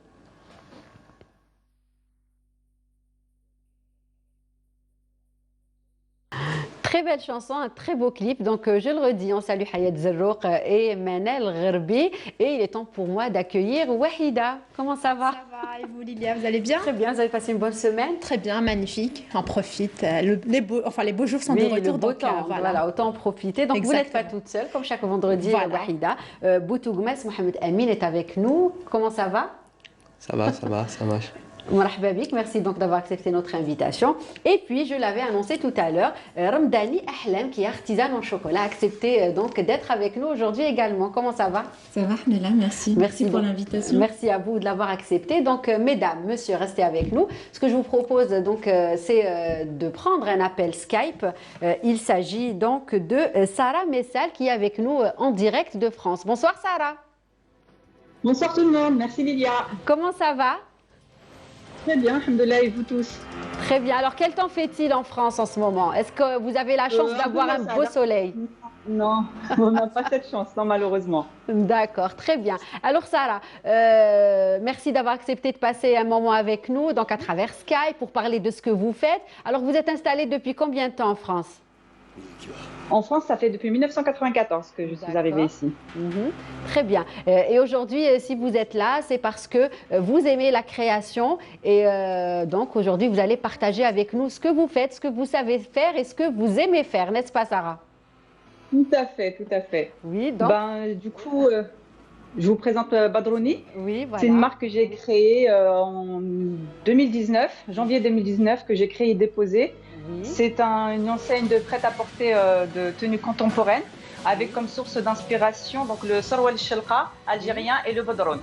S1: Très belle chanson, un très beau clip. Donc, je le redis, on salue Hayat Zerrouk et Manal Gherbi. Et il est temps pour moi d'accueillir Wahida. Comment ça va?
S5: Ça va, et vous, Lilia, vous allez bien?
S1: Très bien, vous avez passé une bonne semaine?
S5: Très bien, magnifique. On profite. Les beaux jours sont de retour.
S1: Le beau temps, voilà, autant en profiter. Donc, vous n'êtes pas toute seule, comme chaque vendredi, Wahida. Boutougmes, Mohamed Amin est avec nous. Comment ça va?
S6: Ça marche.
S1: Marhaba bik, merci donc d'avoir accepté notre invitation. Et puis, je l'avais annoncé tout à l'heure, Ramdani Ahlam, qui est artisane en chocolat, a accepté donc d'être avec nous aujourd'hui également. Comment ça va?
S7: Ça va, Ahmela, merci. Merci pour l'invitation.
S1: Merci à vous de l'avoir accepté. Donc, mesdames, messieurs, restez avec nous. Ce que je vous propose donc, c'est de prendre un appel Skype. Il s'agit donc de Sarah Messal qui est avec nous en direct de France. Bonsoir Sarah.
S8: Bonsoir tout le monde, merci Lilia.
S1: Comment ça va?
S8: Très bien, alhamdoulilah, et vous tous?
S1: Très bien. Alors, quel temps fait-il en France en ce moment? Est-ce que vous avez la chance d'avoir un beau soleil?
S8: Non, on n'a pas cette chance, non, malheureusement.
S1: D'accord, très bien. Alors, Sarah, merci d'avoir accepté de passer un moment avec nous, donc à travers Skype, pour parler de ce que vous faites. Alors, vous êtes installée depuis combien de temps en France?
S8: En France, ça fait depuis 1994 que je suis arrivée ici.
S1: Très bien. Et aujourd'hui, si vous êtes là, c'est parce que vous aimez la création. Et donc, aujourd'hui, vous allez partager avec nous ce que vous faites, ce que vous savez faire et ce que vous aimez faire. N'est-ce pas, Sarah?
S8: Tout à fait, tout à fait.
S1: Oui, donc...
S8: du coup, je vous présente Badrouni.
S1: Oui, voilà.
S8: C'est une marque que j'ai créée en 2019, janvier 2019, que j'ai créée et déposée. Oui. C'est une enseigne de prêt-à-porter de tenue contemporaine avec comme source d'inspiration donc le Sarwal Shelqa algérien et le Badroun.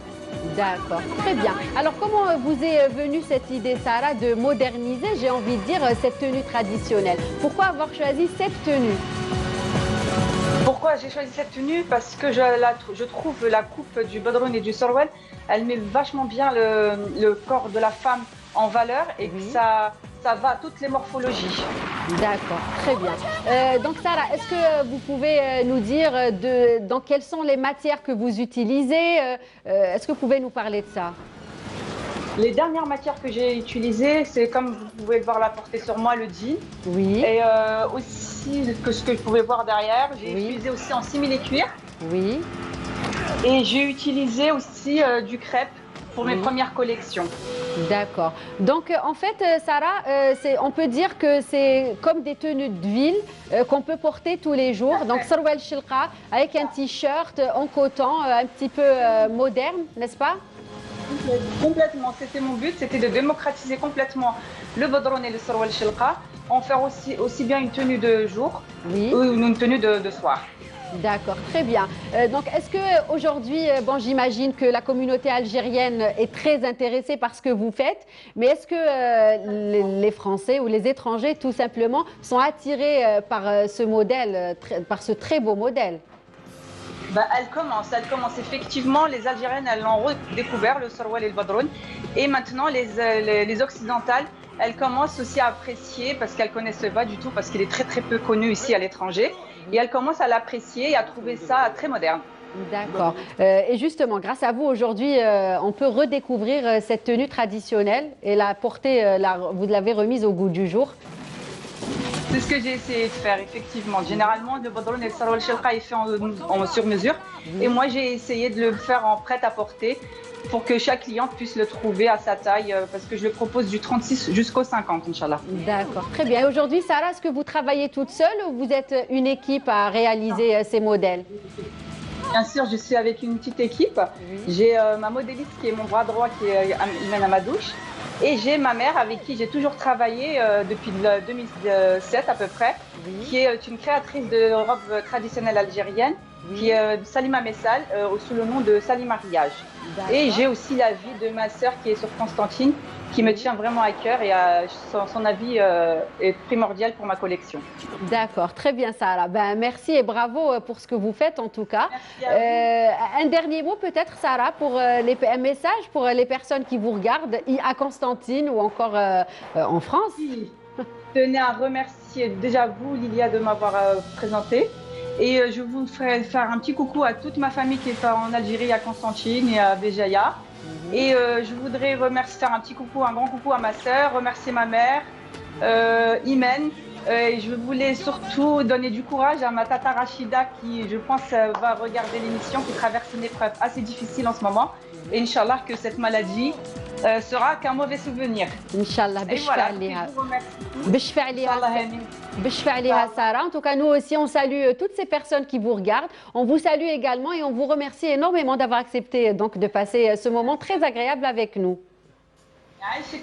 S1: D'accord, très bien. Alors comment vous est venue cette idée, Sarah, de moderniser, j'ai envie de dire, cette tenue traditionnelle? Pourquoi avoir choisi cette tenue?
S8: Pourquoi j'ai choisi cette tenue? Parce que je trouve la coupe du Badroun et du Sarwal, elle met vachement bien le corps de la femme en valeur et que ça va à toutes les morphologies.
S1: D'accord, très bien. Donc Sarah, est-ce que vous pouvez nous dire dans quelles sont les matières que vous utilisez? Est-ce que vous pouvez nous parler de ça?
S8: Les dernières matières que j'ai utilisées, c'est comme vous pouvez voir la portée sur moi, le jean.
S1: Oui.
S8: Et aussi, ce que vous pouvez voir derrière, j'ai utilisé aussi en simili-cuir.
S1: Oui.
S8: Et j'ai utilisé aussi du crêpe pour mes premières collections.
S1: D'accord. Donc, en fait, Sarah, on peut dire que c'est comme des tenues de ville qu'on peut porter tous les jours. Donc, Sarwal Shilqa avec un t-shirt en coton un petit peu moderne, n'est-ce pas?
S8: Complètement. C'était mon but, c'était de démocratiser complètement le badron et le Sarwal Shilqa, en faire aussi bien une tenue de jour ou une tenue de soir.
S1: D'accord, très bien. Donc, est-ce qu'aujourd'hui, bon, j'imagine que la communauté algérienne est très intéressée par ce que vous faites, mais est-ce que les Français ou les étrangers, tout simplement, sont attirés par ce modèle, par ce très beau modèle?
S8: Elle commence. Effectivement, les Algériennes, elles l'ont redécouvert, le Sarwal et le Badroun. Et maintenant, les Occidentales, elles commencent aussi à apprécier, parce qu'elles ne connaissent pas du tout, parce qu'il est très très peu connu ici à l'étranger. Et elles commencent à l'apprécier et à trouver ça très moderne.
S1: D'accord. Et justement, grâce à vous, aujourd'hui, on peut redécouvrir cette tenue traditionnelle et la porter, vous l'avez remise au goût du jour.
S8: C'est ce que j'ai essayé de faire, effectivement. Généralement, le badroun et le sarwal shilqa est fait en sur-mesure. Et moi, j'ai essayé de le faire en prêt-à-porter pour que chaque cliente puisse le trouver à sa taille, parce que je le propose du 36 jusqu'au 50, Inch'Allah.
S1: D'accord, très bien. Aujourd'hui, Sarah, est-ce que vous travaillez toute seule ou vous êtes une équipe à réaliser ces modèles?
S8: Bien sûr, je suis avec une petite équipe. J'ai ma modéliste qui est mon bras droit, qui est Imen Amadouche. Et j'ai ma mère avec qui j'ai toujours travaillé depuis 2007 à peu près, qui est une créatrice de robes traditionnelles algériennes, qui est Salima Messal, sous le nom de Salima Riage. Et j'ai aussi l'avis de ma sœur qui est sur Constantine, qui me tient vraiment à cœur et son avis est primordial pour ma collection.
S1: D'accord, très bien Sarah. Merci et bravo pour ce que vous faites en tout cas. Un dernier mot peut-être Sarah pour un message pour les personnes qui vous regardent à Constantine ou encore en France.
S8: Je tenais à remercier déjà vous Lilia de m'avoir présenté. Et je vous ferai faire un petit coucou à toute ma famille qui est en Algérie, à Constantine et à Béjaïa. Et je voudrais faire un petit coucou, un grand coucou à ma sœur, remercier ma mère, Imen. Et je voulais surtout donner du courage à ma tata Rachida qui, je pense, va regarder l'émission, qui traverse une épreuve assez difficile en ce moment. Et Inch'Allah que cette maladie sera qu'un mauvais souvenir.
S1: Inch'Allah, Sarah. En tout cas, nous aussi, on salue toutes ces personnes qui vous regardent. On vous salue également et on vous remercie énormément d'avoir accepté donc, de passer ce moment très agréable avec nous.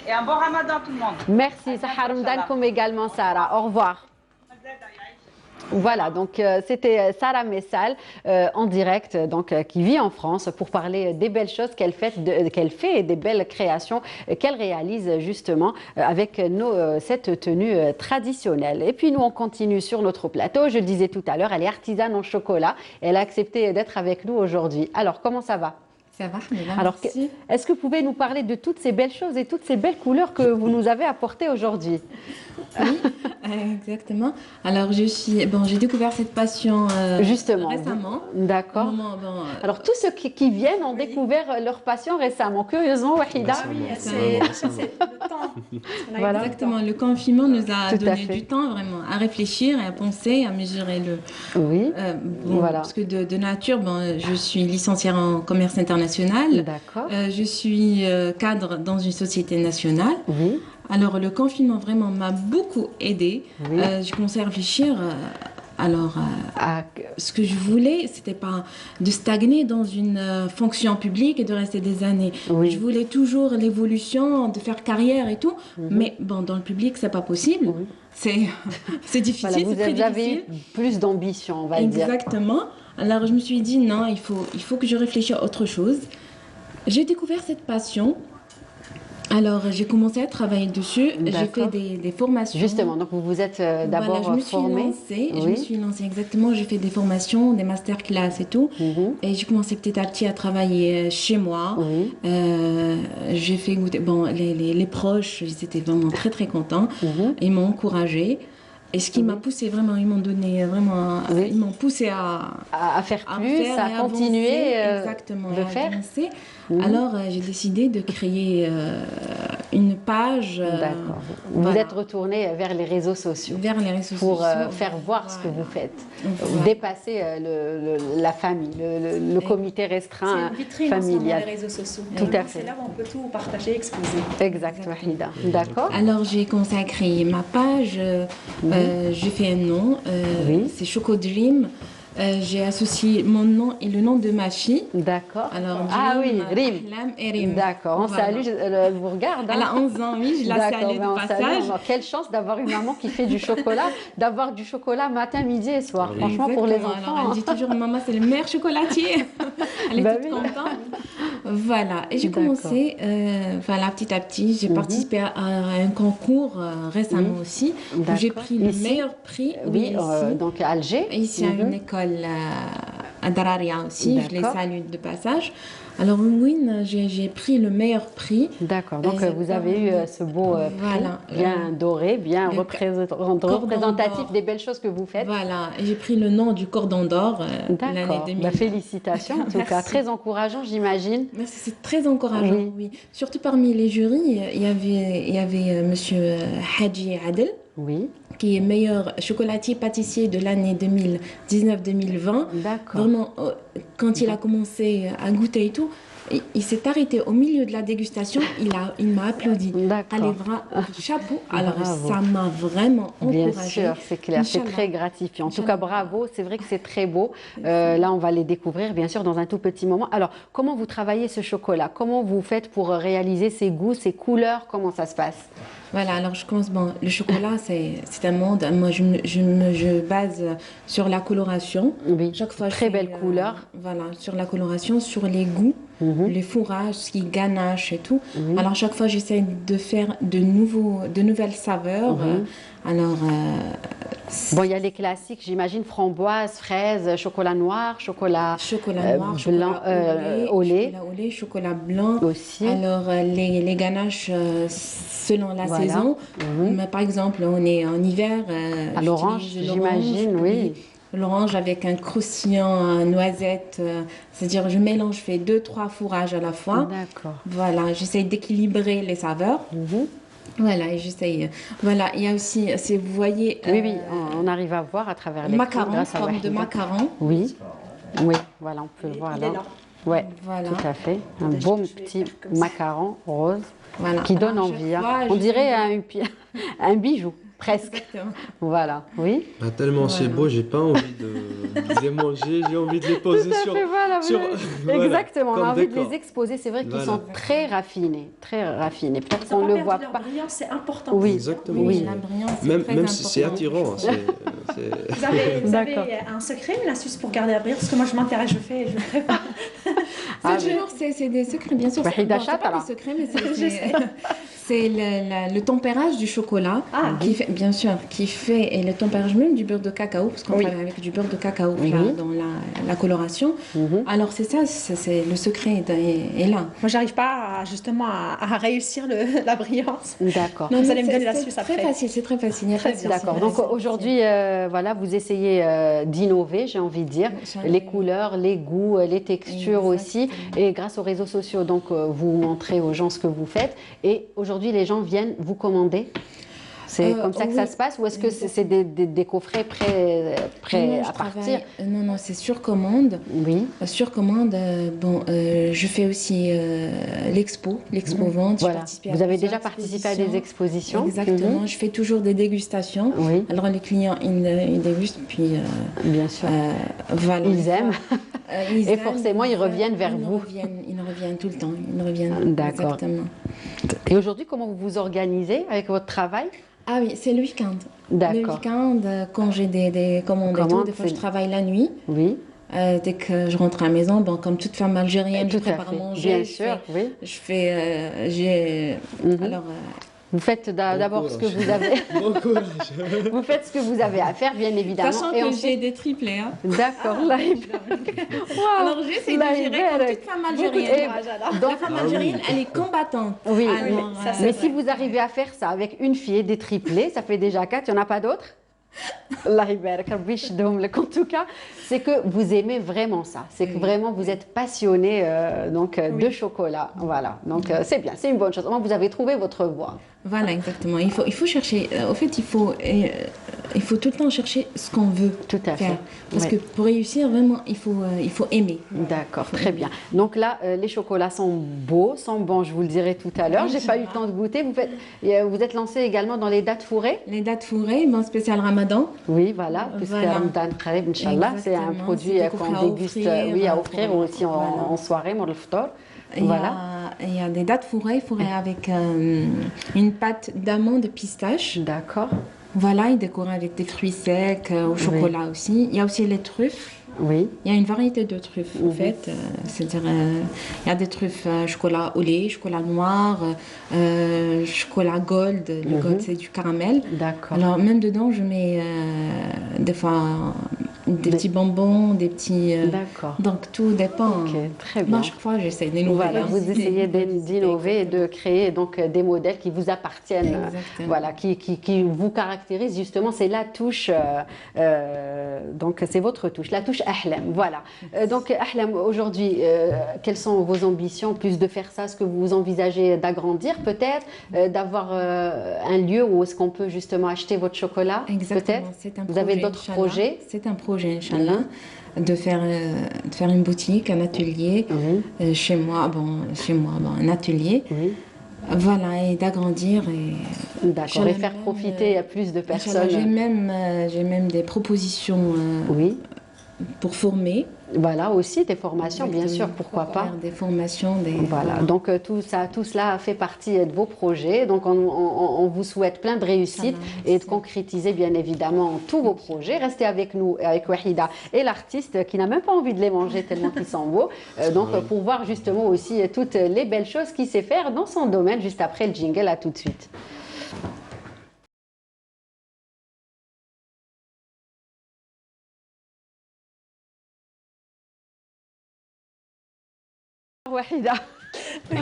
S8: Et un bon ramadan tout le monde.
S1: Merci, Sahar Ramadan également, Sarah. Au revoir. Voilà, donc c'était Sarah Messal en direct, donc qui vit en France pour parler des belles choses qu'elle fait et des belles créations qu'elle réalise justement avec cette tenue traditionnelle. Et puis nous, on continue sur notre plateau. Je le disais tout à l'heure, elle est artisane en chocolat. Elle a accepté d'être avec nous aujourd'hui. Alors, comment ça va?
S7: Ça va, Mela,
S1: alors,
S7: merci.
S1: Est-ce que vous pouvez nous parler de toutes ces belles choses et toutes ces belles couleurs que vous nous avez apportées aujourd'hui?
S7: Oui, exactement. Alors, j'ai découvert cette passion
S1: justement
S7: récemment.
S1: D'accord. Alors, tous ceux qui viennent ont découvert leur passion récemment. Curieusement, Wahida.
S5: C'est le temps.
S7: Voilà. Exactement. Le confinement nous a donné du temps vraiment à réfléchir et à penser, à mesurer le.
S1: Oui.
S7: Voilà. Parce que de nature, je suis licenciée en commerce international.
S1: D'accord.
S7: Je suis cadre dans une société nationale.
S1: Oui.
S7: Alors, le confinement vraiment m'a beaucoup aidée.
S1: Oui.
S7: J'ai commencé à réfléchir. Ce que je voulais, c'était pas de stagner dans une fonction publique et de rester des années.
S1: Oui.
S7: Je voulais toujours l'évolution, de faire carrière et tout. Mais dans le public, c'est pas possible. Oui. C'est difficile.
S1: Voilà,
S7: c'est très
S1: vous avez
S7: difficile.
S1: Plus d'ambition, on va dire.
S7: Exactement. Alors, je me suis dit, non, il faut que je réfléchisse à autre chose. J'ai découvert cette passion. Alors, j'ai commencé à travailler dessus. J'ai fait des formations.
S1: Justement, donc vous vous êtes d'abord formée.
S7: Je me suis lancée, exactement. J'ai fait des formations, des masterclass et tout. Et j'ai commencé petit à petit à travailler chez moi. J'ai fait goûter. Les proches, ils étaient vraiment très, très contents. Ils m'ont encouragée. Et ce qui m'a poussé vraiment, ils m'ont donné vraiment, ils m'ont poussé
S1: à faire plus, à continuer
S7: exactement,
S1: de faire.
S7: Alors j'ai décidé de créer une page.
S1: D'accord. Vous êtes retourné vers les réseaux sociaux.
S7: Vers les réseaux
S1: pour
S7: sociaux.
S1: faire voir ce que vous faites. Dépasser la famille, le comité restreint familial.
S5: Les réseaux sociaux.
S1: Tout à fait.
S5: C'est là où on peut tout partager, exposer.
S1: Exact, Wahida. D'accord.
S7: Alors j'ai consacré ma page, j'ai fait un nom, c'est Choco Dream. J'ai associé mon nom et le nom de ma fille.
S1: D'accord.
S7: Alors,
S1: oui, Rim.
S7: Ahlam et Rim.
S1: D'accord, on salue, elle vous regarde.
S7: Elle a 11 ans, oui, je la salue de passage.
S1: Quelle chance d'avoir une maman qui fait du chocolat, d'avoir du chocolat matin, midi et soir. Franchement, pour les enfants.
S7: Alors, elle dit toujours, maman, c'est le meilleur chocolatier. Elle est toute contente. Voilà, et j'ai commencé, petit à petit, j'ai participé à un concours récemment aussi, où j'ai pris le meilleur prix.
S1: Oui, donc à Alger.
S7: Ici, à une école à Dararia aussi, je les salue de passage. Alors, oui, j'ai pris le meilleur prix.
S1: D'accord, donc vous avez eu ce beau prix, bien doré, bien représentatif des belles choses que vous faites.
S7: Voilà, j'ai pris le nom du Cordon d'Or l'année 2000.
S1: Félicitations, en tout cas, très encourageant, j'imagine.
S7: C'est très encourageant, oui. Surtout parmi les jurys, il y avait monsieur Hadji Adel.
S1: Oui.
S7: Qui est meilleur chocolatier pâtissier de l'année 2019-2020.
S1: D'accord.
S7: Vraiment, quand il a commencé à goûter et tout, il s'est arrêté au milieu de la dégustation, il m'a applaudi. Allez, chapeau. Alors, ça m'a vraiment encouragée.
S1: Bien sûr, c'est clair, c'est très gratifiant. En tout cas, bravo, c'est vrai que c'est très beau. Là, on va les découvrir, bien sûr, dans un tout petit moment. Alors, comment vous travaillez ce chocolat? Comment vous faites pour réaliser ces goûts, ces couleurs? Comment ça se passe?
S7: Voilà, alors je commence. Bon, le chocolat, c'est un monde. Moi, je base sur la coloration.
S1: Oui,
S7: chaque fois,
S1: très belle couleur.
S7: Voilà, sur la coloration, sur les goûts, les fourrages, ce qui ganache et tout. Alors, chaque fois, j'essaie de faire de nouvelles saveurs. Alors,
S1: il y a les classiques, j'imagine, framboise, fraise, chocolat noir, chocolat blanc,
S7: chocolat
S1: au lait.
S7: Chocolat au lait, chocolat blanc.
S1: Aussi.
S7: Alors, les ganaches selon la saison. Mais, par exemple, on est en hiver.
S1: À l'orange, j'imagine, oui.
S7: L'orange avec un croustillant noisette. C'est-à-dire, je mélange, je fais 2-3 fourrages à la fois.
S1: D'accord.
S7: Voilà, j'essaie d'équilibrer les saveurs. Voilà, et j'essaye. Voilà, il y a aussi, vous voyez...
S1: Oui, on arrive à voir à travers les
S7: macarons, forme de macaron.
S1: Oui, voilà, on peut le voir là. Oui, voilà. Tout à fait. Un beau petit macaron rose qui donne envie. On dirait un bijou. Presque.
S7: Exactement.
S1: Voilà, oui.
S6: Tellement c'est beau, j'ai pas envie de les manger, j'ai envie de les poser sur...
S1: Exactement, on a envie de les exposer. C'est vrai qu'ils sont très raffinés, très raffinés. Peut-être qu'on ne le voit pas.
S5: Brillance, c'est important.
S1: Oui,
S6: exactement.
S1: Oui.
S7: La brillance,
S6: même si c'est attirant.
S5: Vous avez un secret, une astuce pour garder la brillance? Parce que moi, je m'intéresse, je fais pas.
S7: C'est des secrets, bien sûr. C'est pas des secrets, mais c'est le tempérage du chocolat qui fait, bien sûr, et le tempérage même du beurre de cacao, parce qu'on travaille avec du beurre de cacao dans la coloration. Alors c'est ça, c'est le secret est là.
S5: Moi, j'arrive pas justement à réussir la brillance.
S1: D'accord.
S5: Vous allez me donner l'astuce après.
S7: C'est très facile.
S1: D'accord. Donc aujourd'hui, vous essayez d'innover, j'ai envie de dire, les couleurs, les goûts, les textures aussi, et grâce aux réseaux sociaux, donc vous montrez aux gens ce que vous faites. Et aujourd'hui, les gens viennent vous commander. C'est comme ça que ça se passe, ou est-ce que c'est des coffrets prêts à partir?
S7: Non, c'est sur commande.
S1: Oui.
S7: Sur commande, je fais aussi l'expo-vente.
S1: Voilà. Vous avez déjà participé à des expositions?
S7: Exactement. Je fais toujours des dégustations.
S1: Oui.
S7: Alors les clients, ils dégustent, puis...
S1: Bien sûr.
S7: Voilà.
S1: Ils aiment. Et forcément, ils reviennent vers vous.
S7: Ils reviennent tout le temps. Ils reviennent.
S1: D'accord.
S7: Exactement.
S1: Et aujourd'hui, comment vous vous organisez avec votre travail?
S7: Ah oui, c'est le week-end.
S1: D'accord.
S7: Le week-end, quand j'ai des commandes et tout, des fois je travaille la nuit.
S1: Oui.
S7: Dès que je rentre à la maison, comme toute femme algérienne, je prépare à manger.
S1: Bien sûr, oui.
S7: Je fais... Alors...
S1: Vous faites d'abord ce que vous avez.
S6: Bon courage.
S1: Vous faites ce que vous avez à faire, bien évidemment.
S7: Sachant que j'ai des triplés.
S1: D'accord.
S7: Alors j'essaie de gérer comme toute femme algérienne. La femme algérienne, elle est combattante.
S1: Oui, mais si vous arrivez à faire ça avec une fille et des triplés, ça fait déjà 4, il n'y en a pas d'autres? Allah يبارك ربي يشدهم لك. En tout cas, c'est que vous aimez vraiment ça. C'est que vraiment vous êtes passionné de chocolat. Voilà. Donc c'est bien, c'est une bonne chose. Au moins vous avez trouvé votre voie.
S7: Voilà, exactement. Il faut chercher. Au fait, il faut tout le temps chercher ce qu'on veut
S1: tout à
S7: faire.
S1: Fait.
S7: Parce que pour réussir, vraiment, il faut aimer.
S1: D'accord, très bien. Donc là, les chocolats sont beaux, sont bons, je vous le dirai tout à l'heure. J'ai pas eu le temps de goûter. Vous êtes lancé également dans les dates fourrées.
S7: Les dates fourrées, bon, spécial Ramadan.
S1: Oui, voilà, puisque Ramadan Qarib, Inch'Allah, c'est un produit qu'on déguste, à offrir aussi en soirée, pour le ftor. Voilà.
S7: Il y a des dates fourrées avec une pâte d'amande de pistache.
S1: D'accord.
S7: Voilà, il décore avec des fruits secs, au chocolat aussi. Il y a aussi les truffes.
S1: Oui.
S7: Il y a une variété de truffes, en fait. C'est-à-dire, il y a des truffes chocolat au lait, chocolat noir, chocolat gold. Le gold, c'est du caramel.
S1: D'accord.
S7: Alors, même dedans, je mets des fois des petits bonbons, des petits...
S1: D'accord.
S7: Donc, tout dépend.
S1: Ok, très bien.
S7: Moi, chaque fois, j'essaie d'innover.
S1: Voilà, vous essayez d'innover et de créer donc, des modèles qui vous appartiennent. Voilà, qui vous caractérisent, justement. C'est la touche, donc c'est votre touche, la touche Ahlam. Voilà. Donc, Ahlam, aujourd'hui, quelles sont vos ambitions? Plus de faire ça, est-ce que vous envisagez d'agrandir peut-être, d'avoir un lieu où est-ce qu'on peut justement acheter votre chocolat?
S7: Exactement,
S1: c'est un projet. Vous avez d'autres projets?
S7: C'est un projet, Inch'Allah, de faire une boutique, un atelier chez moi, un atelier. Voilà, et d'agrandir.
S1: D'accord, et faire profiter à plus de personnes.
S7: J'ai même des propositions pour former.
S1: Voilà, aussi des formations, bien sûr, pourquoi pas.
S7: Des formations,
S1: Voilà, donc tout cela fait partie de vos projets. Donc on vous souhaite plein de réussite et de concrétiser bien évidemment tous vos projets. Restez avec nous, avec Wahida et l'artiste qui n'a même pas envie de les manger tellement qu'ils sont beaux. Donc pour voir justement aussi toutes les belles choses qu'il sait faire dans son domaine, juste après le jingle, à tout de suite. Wahida.
S5: Moi,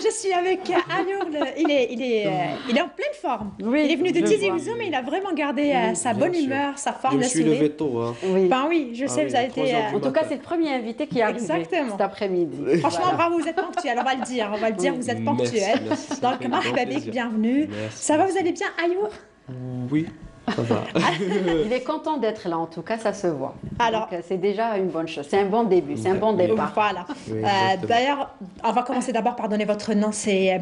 S5: je suis avec Ayour. Il est en pleine forme.
S1: Oui,
S5: il est venu de Tizi Ouzou, mais il a vraiment gardé sa bonne humeur, sa forme,
S6: le sourire. Je me suis levé tôt. Hein.
S5: Oui, je sais, vous avez été...
S1: En tout cas, c'est le premier invité qui est arrivé cet après-midi.
S5: Franchement, bravo, vous êtes ponctuel, on va le dire, vous êtes ponctuel. Donc, marhaba bik, bienvenue. Ça va, vous allez bien, Ayour?
S6: Oui. Ça va.
S1: Il est content d'être là, en tout cas, ça se voit. Alors, c'est déjà une bonne chose. C'est un bon début, c'est un bon départ.
S5: Voilà. D'ailleurs, on va commencer d'abord par donner votre nom. C'est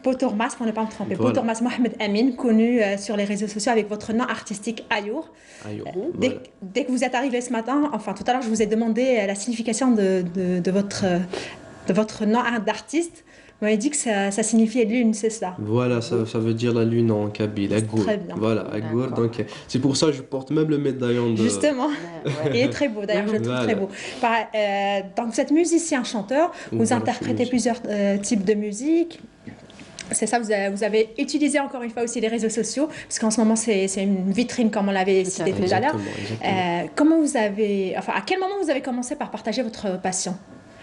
S5: Boutourmas, pour ne pas me tromper. Voilà. Boutourmas Mohamed Amin, connu sur les réseaux sociaux avec votre nom artistique Ayour. Dès que vous êtes arrivé ce matin, enfin tout à l'heure, je vous ai demandé la signification de votre nom d'artiste. Vous m'avez dit que ça signifiait lune, c'est ça?
S6: Voilà, ça veut dire la lune en kabyle, Agour. Très bien. Voilà, Agour. Donc, c'est pour ça que je porte même le médaillon de...
S5: Justement, il est très beau, d'ailleurs, je le trouve très beau. Donc, vous êtes musicien, chanteur, vous interprétez plusieurs types de musique. C'est ça, vous avez utilisé encore une fois aussi les réseaux sociaux, parce qu'en ce moment, c'est une vitrine, comme on l'avait cité tout à l'heure. À quel moment vous avez commencé par partager votre passion?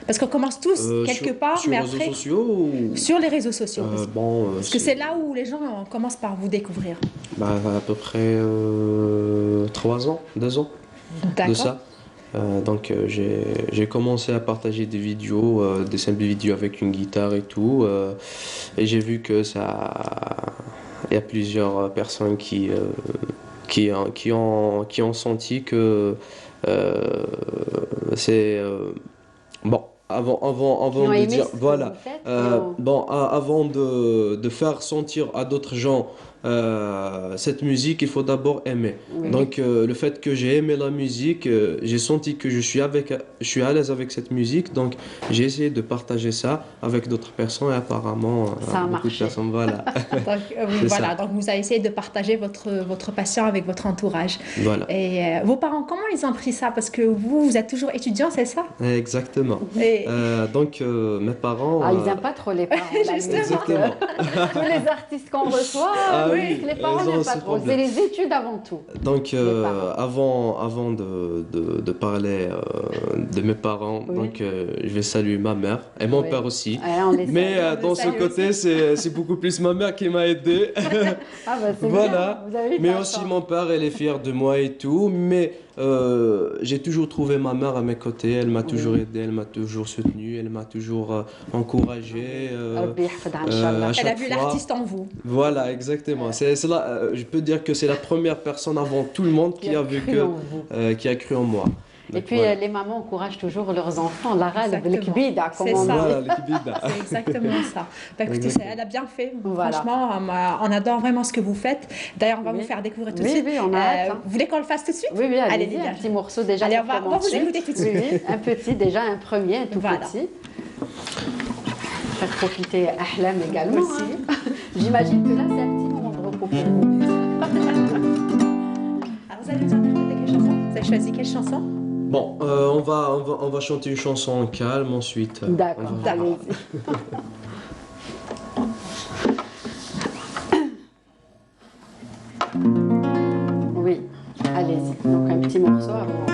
S5: Parce qu'on commence tous quelque part, mais après... Sur les réseaux sociaux ou... Sur les réseaux sociaux. Parce que c'est là où les gens commencent par vous découvrir.
S6: À peu près 3 ans, 2 ans de ça. Donc j'ai commencé à partager des vidéos, des simples vidéos avec une guitare et tout. Et j'ai vu que il y a plusieurs personnes qui ont senti que c'est... bon. Avant de dire voilà avant de faire sentir à d'autres gens cette musique, il faut d'abord aimer. Donc le fait que j'ai aimé la musique, j'ai senti que je suis à l'aise avec cette musique, donc j'ai essayé de partager ça avec d'autres personnes et apparemment beaucoup de personnes, voilà.
S5: Donc vous avez essayé de partager votre passion avec votre entourage.
S6: Voilà.
S5: Et vos parents, comment ils ont pris ça? Parce que vous êtes toujours étudiant, c'est ça?
S6: Exactement. Donc mes parents...
S1: ils n'aiment pas trop les parents.
S5: Justement.
S1: Tous les artistes qu'on reçoit, oui, les parents n'aiment pas trop. C'est les études avant tout.
S6: Donc, avant de parler de mes parents, donc, je vais saluer ma mère et mon père aussi. Mais dans ce côté, c'est beaucoup plus ma mère qui m'a aidé.
S1: Ah bah c'est
S6: voilà.
S1: Bien. Vous avez
S6: Mais aussi mon père, elle est fière de moi et tout. Mais j'ai toujours trouvé ma mère à mes côtés. Elle m'a toujours aidé, elle m'a toujours soutenu, elle m'a toujours encouragé. À chaque
S5: elle a vu
S6: fois.
S5: l'artiste en vous.
S6: Voilà, exactement. Je peux dire que c'est la première personne avant tout le monde qui a cru en moi.
S1: Donc, et puis les mamans encouragent toujours leurs enfants. Lara, l'kbida, comme on dit.
S6: Voilà, l'kbida.
S5: C'est exactement ça. Écoutez, elle a bien fait. Voilà. Franchement, on adore vraiment ce que vous faites. D'ailleurs, on va vous faire découvrir tout de suite.
S1: Oui, on a hâte.
S5: Vous voulez qu'on le fasse tout de suite?
S1: Oui, allez-y. Un petit morceau déjà.
S5: Allez, on va vous écouter tout de suite.
S1: Oui, un petit, déjà un premier, un tout petit. Faire profiter Ahlam également. Aussi. J'imagine que là, c'est un petit moment de repos pour vous.
S5: Alors, vous allez nous interpréter quelle chanson? Vous avez choisi quelle chanson?
S6: Bon, on va chanter une chanson calme ensuite.
S1: D'accord, allez-y. Oui, allez-y. Donc un petit morceau avant.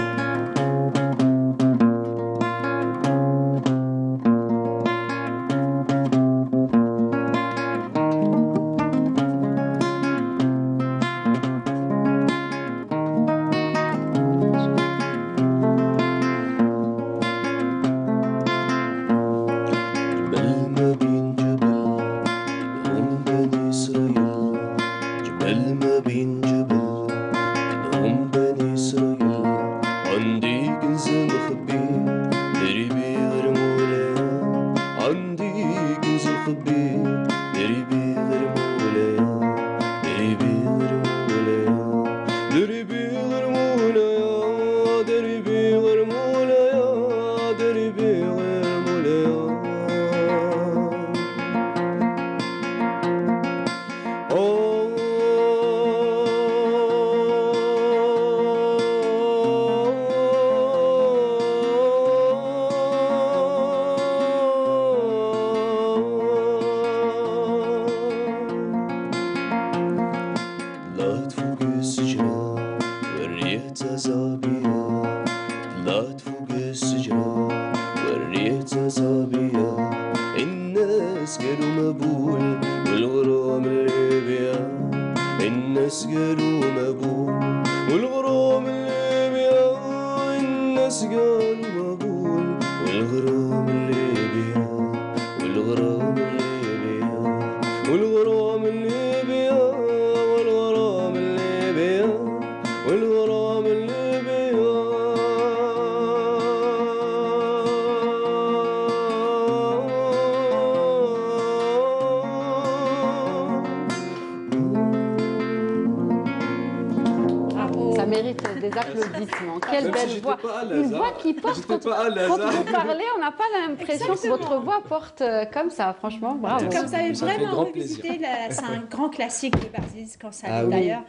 S1: Des applaudissements. Quelle belle voix. Une voix qui porte. Quand vous parlez, on n'a pas l'impression que votre voix porte comme ça. Franchement, bravo.
S5: Comme ça, vraiment revisiter. C'est un grand classique de Baziz quand ça arrive d'ailleurs.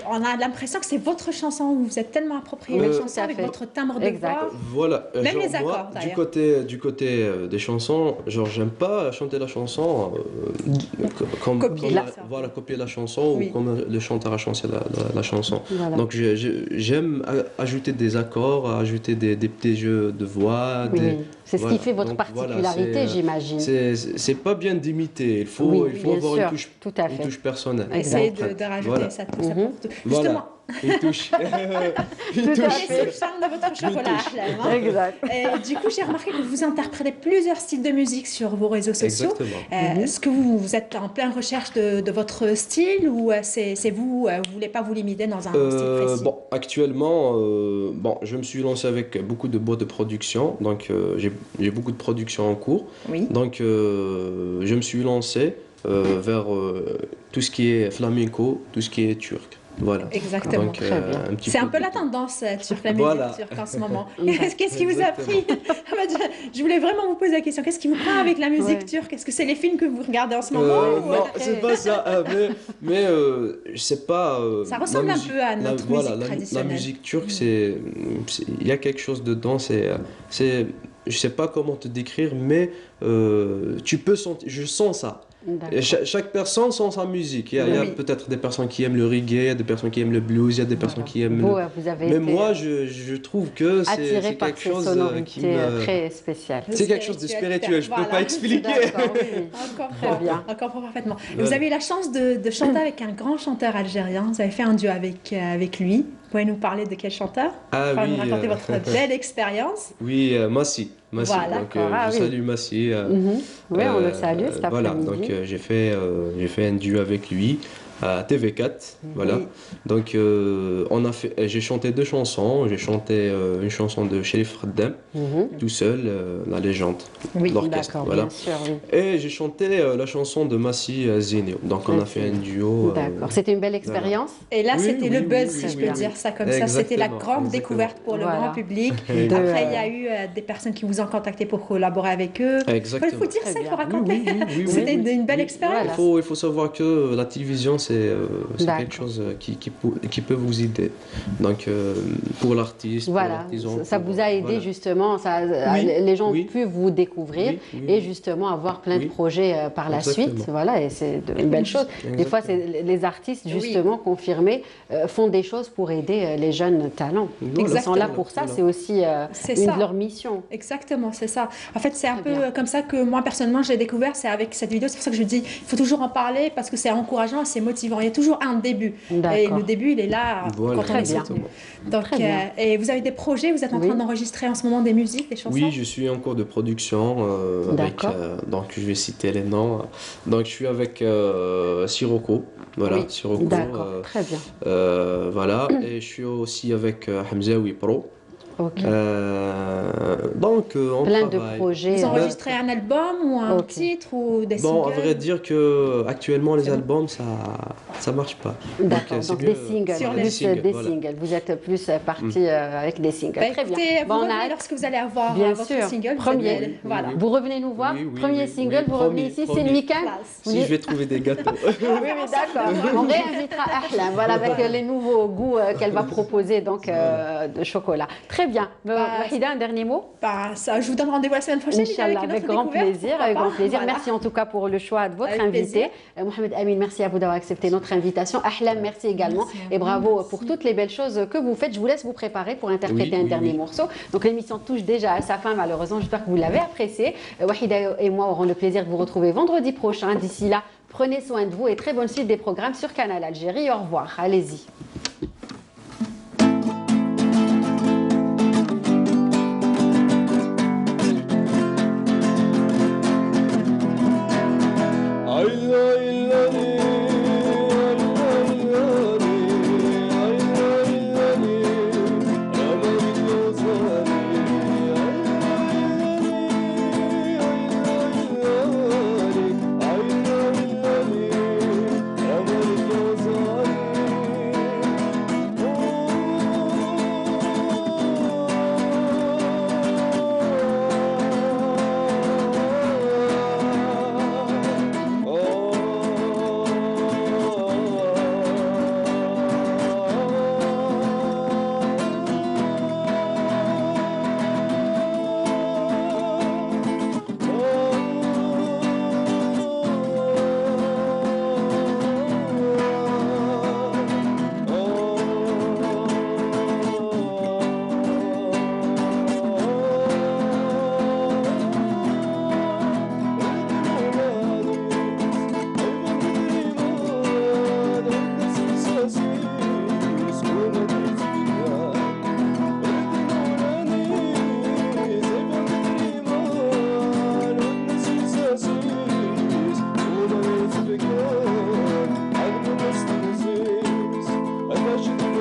S5: On a l'impression que c'est votre chanson. Vous êtes tellement approprié la chanson avec votre timbre de voix.
S6: Voilà.
S5: Même les accords
S6: d'ailleurs. Du côté des chansons, genre j'aime pas chanter la chanson comme copier la chanson ou comme le chanteur a chanté la chanson. Voilà. Donc j'aime ajouter des accords, ajouter des petits jeux de voix.
S1: C'est ce qui fait votre particularité, j'imagine.
S6: C'est pas bien d'imiter, il faut avoir une touche personnelle.
S5: Essayez de rajouter ça tout ça. Justement.
S6: Une touche.
S5: Une touche. C'est le charme de votre chocolat.
S1: Exact.
S5: Du coup, j'ai remarqué que vous interprétez plusieurs styles de musique sur vos réseaux sociaux.
S6: Exactement.
S5: Est-ce que vous êtes en pleine recherche de votre style ou c'est vous ne voulez pas vous limiter dans un style précis?
S6: Bon, actuellement, je me suis lancé avec beaucoup de boîtes de production. Donc, j'ai beaucoup de production en cours.
S5: Oui.
S6: Donc, je me suis lancé vers tout ce qui est flamenco, tout ce qui est turc. Voilà.
S5: Exactement.
S6: Donc,
S5: c'est un peu la tendance turque, la musique turque en ce moment. Qu'est-ce qui vous a pris? Je voulais vraiment vous poser la question. Qu'est-ce qui vous prend avec la musique turque? Est-ce que c'est les films que vous regardez en ce moment?
S6: Non, c'est pas ça. Mais je sais pas.
S5: Ça ressemble un peu à notre musique traditionnelle.
S6: La musique turque, il y a quelque chose dedans. Je sais pas comment te décrire, mais tu peux sentir. Je sens ça. Et chaque personne sans sa musique. Il y a peut-être des personnes qui aiment le reggae, il y a des personnes qui aiment le blues, il y a des personnes qui aiment mais moi, je trouve que c'est quelque chose qui me...
S1: très spécial.
S6: C'est quelque chose de spirituel, je ne peux pas expliquer.
S5: Encore parfaitement. Vous avez eu la chance de chanter avec un grand chanteur algérien. Vous avez fait un duo avec lui. Vous pouvez nous parler de quel chanteur? Nous raconter votre belle expérience.
S6: Oui, Massi. Voilà, donc je salue Massi.
S1: Oui, on le salue cet après-midi.
S6: Voilà, donc j'ai fait un duo avec lui à TV4, voilà. Donc j'ai chanté 2 chansons. J'ai chanté une chanson de Cherif Khaddam, tout seul, la légende, l'orchestre, voilà. Bien sûr, et j'ai chanté la chanson de Massi Zinio. Donc on a fait un duo.
S1: D'accord. C'était une belle expérience.
S5: Et là, c'était le buzz, si je peux dire ça comme ça. C'était la grande découverte pour le grand public. Après, il y a eu des personnes qui vous ont contacté pour collaborer avec eux.
S6: Exactement.
S5: Il faut dire ça, il faut raconter. C'était une belle expérience.
S6: Il faut savoir que la télévision, c'est quelque chose qui peut vous aider. Donc, pour l'artiste,
S1: voilà, ça vous a aidé justement, les gens ont pu vous découvrir et justement avoir plein de projets par la suite. Voilà, et c'est une belle chose. Des fois, les artistes, justement, confirmés, font des choses pour aider les jeunes talents. Ils sont là pour ça, c'est aussi une de leurs missions.
S5: Exactement, c'est ça. En fait, c'est un peu comme ça que moi, personnellement, j'ai découvert, c'est avec cette vidéo. C'est pour ça que je dis, il faut toujours en parler parce que c'est encourageant, c'est motivant. Il y a toujours un début. Et le début, il est là quand on est sorti. Donc, et vous avez des projets, vous êtes en train d'enregistrer en ce moment des musiques, des chansons?
S6: Oui, je suis en cours de production. Donc, je vais citer les noms. Donc, je suis avec Sirocco. Voilà, Sirocco.
S1: D'accord, très bien.
S6: Voilà, et je suis aussi avec Hamzaoui Pro. Donc, on
S1: plein
S6: travaille.
S1: De projets.
S5: Vous enregistrez un album ou un titre ou des singles?
S6: Bon, à vrai dire que actuellement les albums ça marche pas.
S1: D'accord. Donc des singles, singles. Vous êtes plus parti avec des singles. Très bien.
S5: Vous revenez lorsque vous allez avoir votre single.
S1: Premier. Voilà. Vous revenez nous voir. Premier single. Vous revenez ici. C'est le week-end.
S6: Si je vais trouver des gâteaux.
S1: Oui, d'accord. On réinvitera Ahlam. Voilà, avec les nouveaux goûts qu'elle va proposer donc de chocolat. Très bien. Wahida, un dernier mot?
S5: Je vous donne rendez-vous la semaine prochaine.
S1: Inch'Allah, avec grand plaisir. Voilà. Merci en tout cas pour le choix de votre invité. Mohamed Amin, merci à vous d'avoir accepté notre invitation. Ahlam, merci également. Et bravo pour toutes les belles choses que vous faites. Je vous laisse vous préparer pour interpréter un dernier morceau. Donc l'émission touche déjà à sa fin, malheureusement. J'espère que vous l'avez apprécié. Wahida et moi aurons le plaisir de vous retrouver vendredi prochain. D'ici là, prenez soin de vous et très bonne suite des programmes sur Canal Algérie. Au revoir. Allez-y.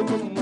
S2: I'm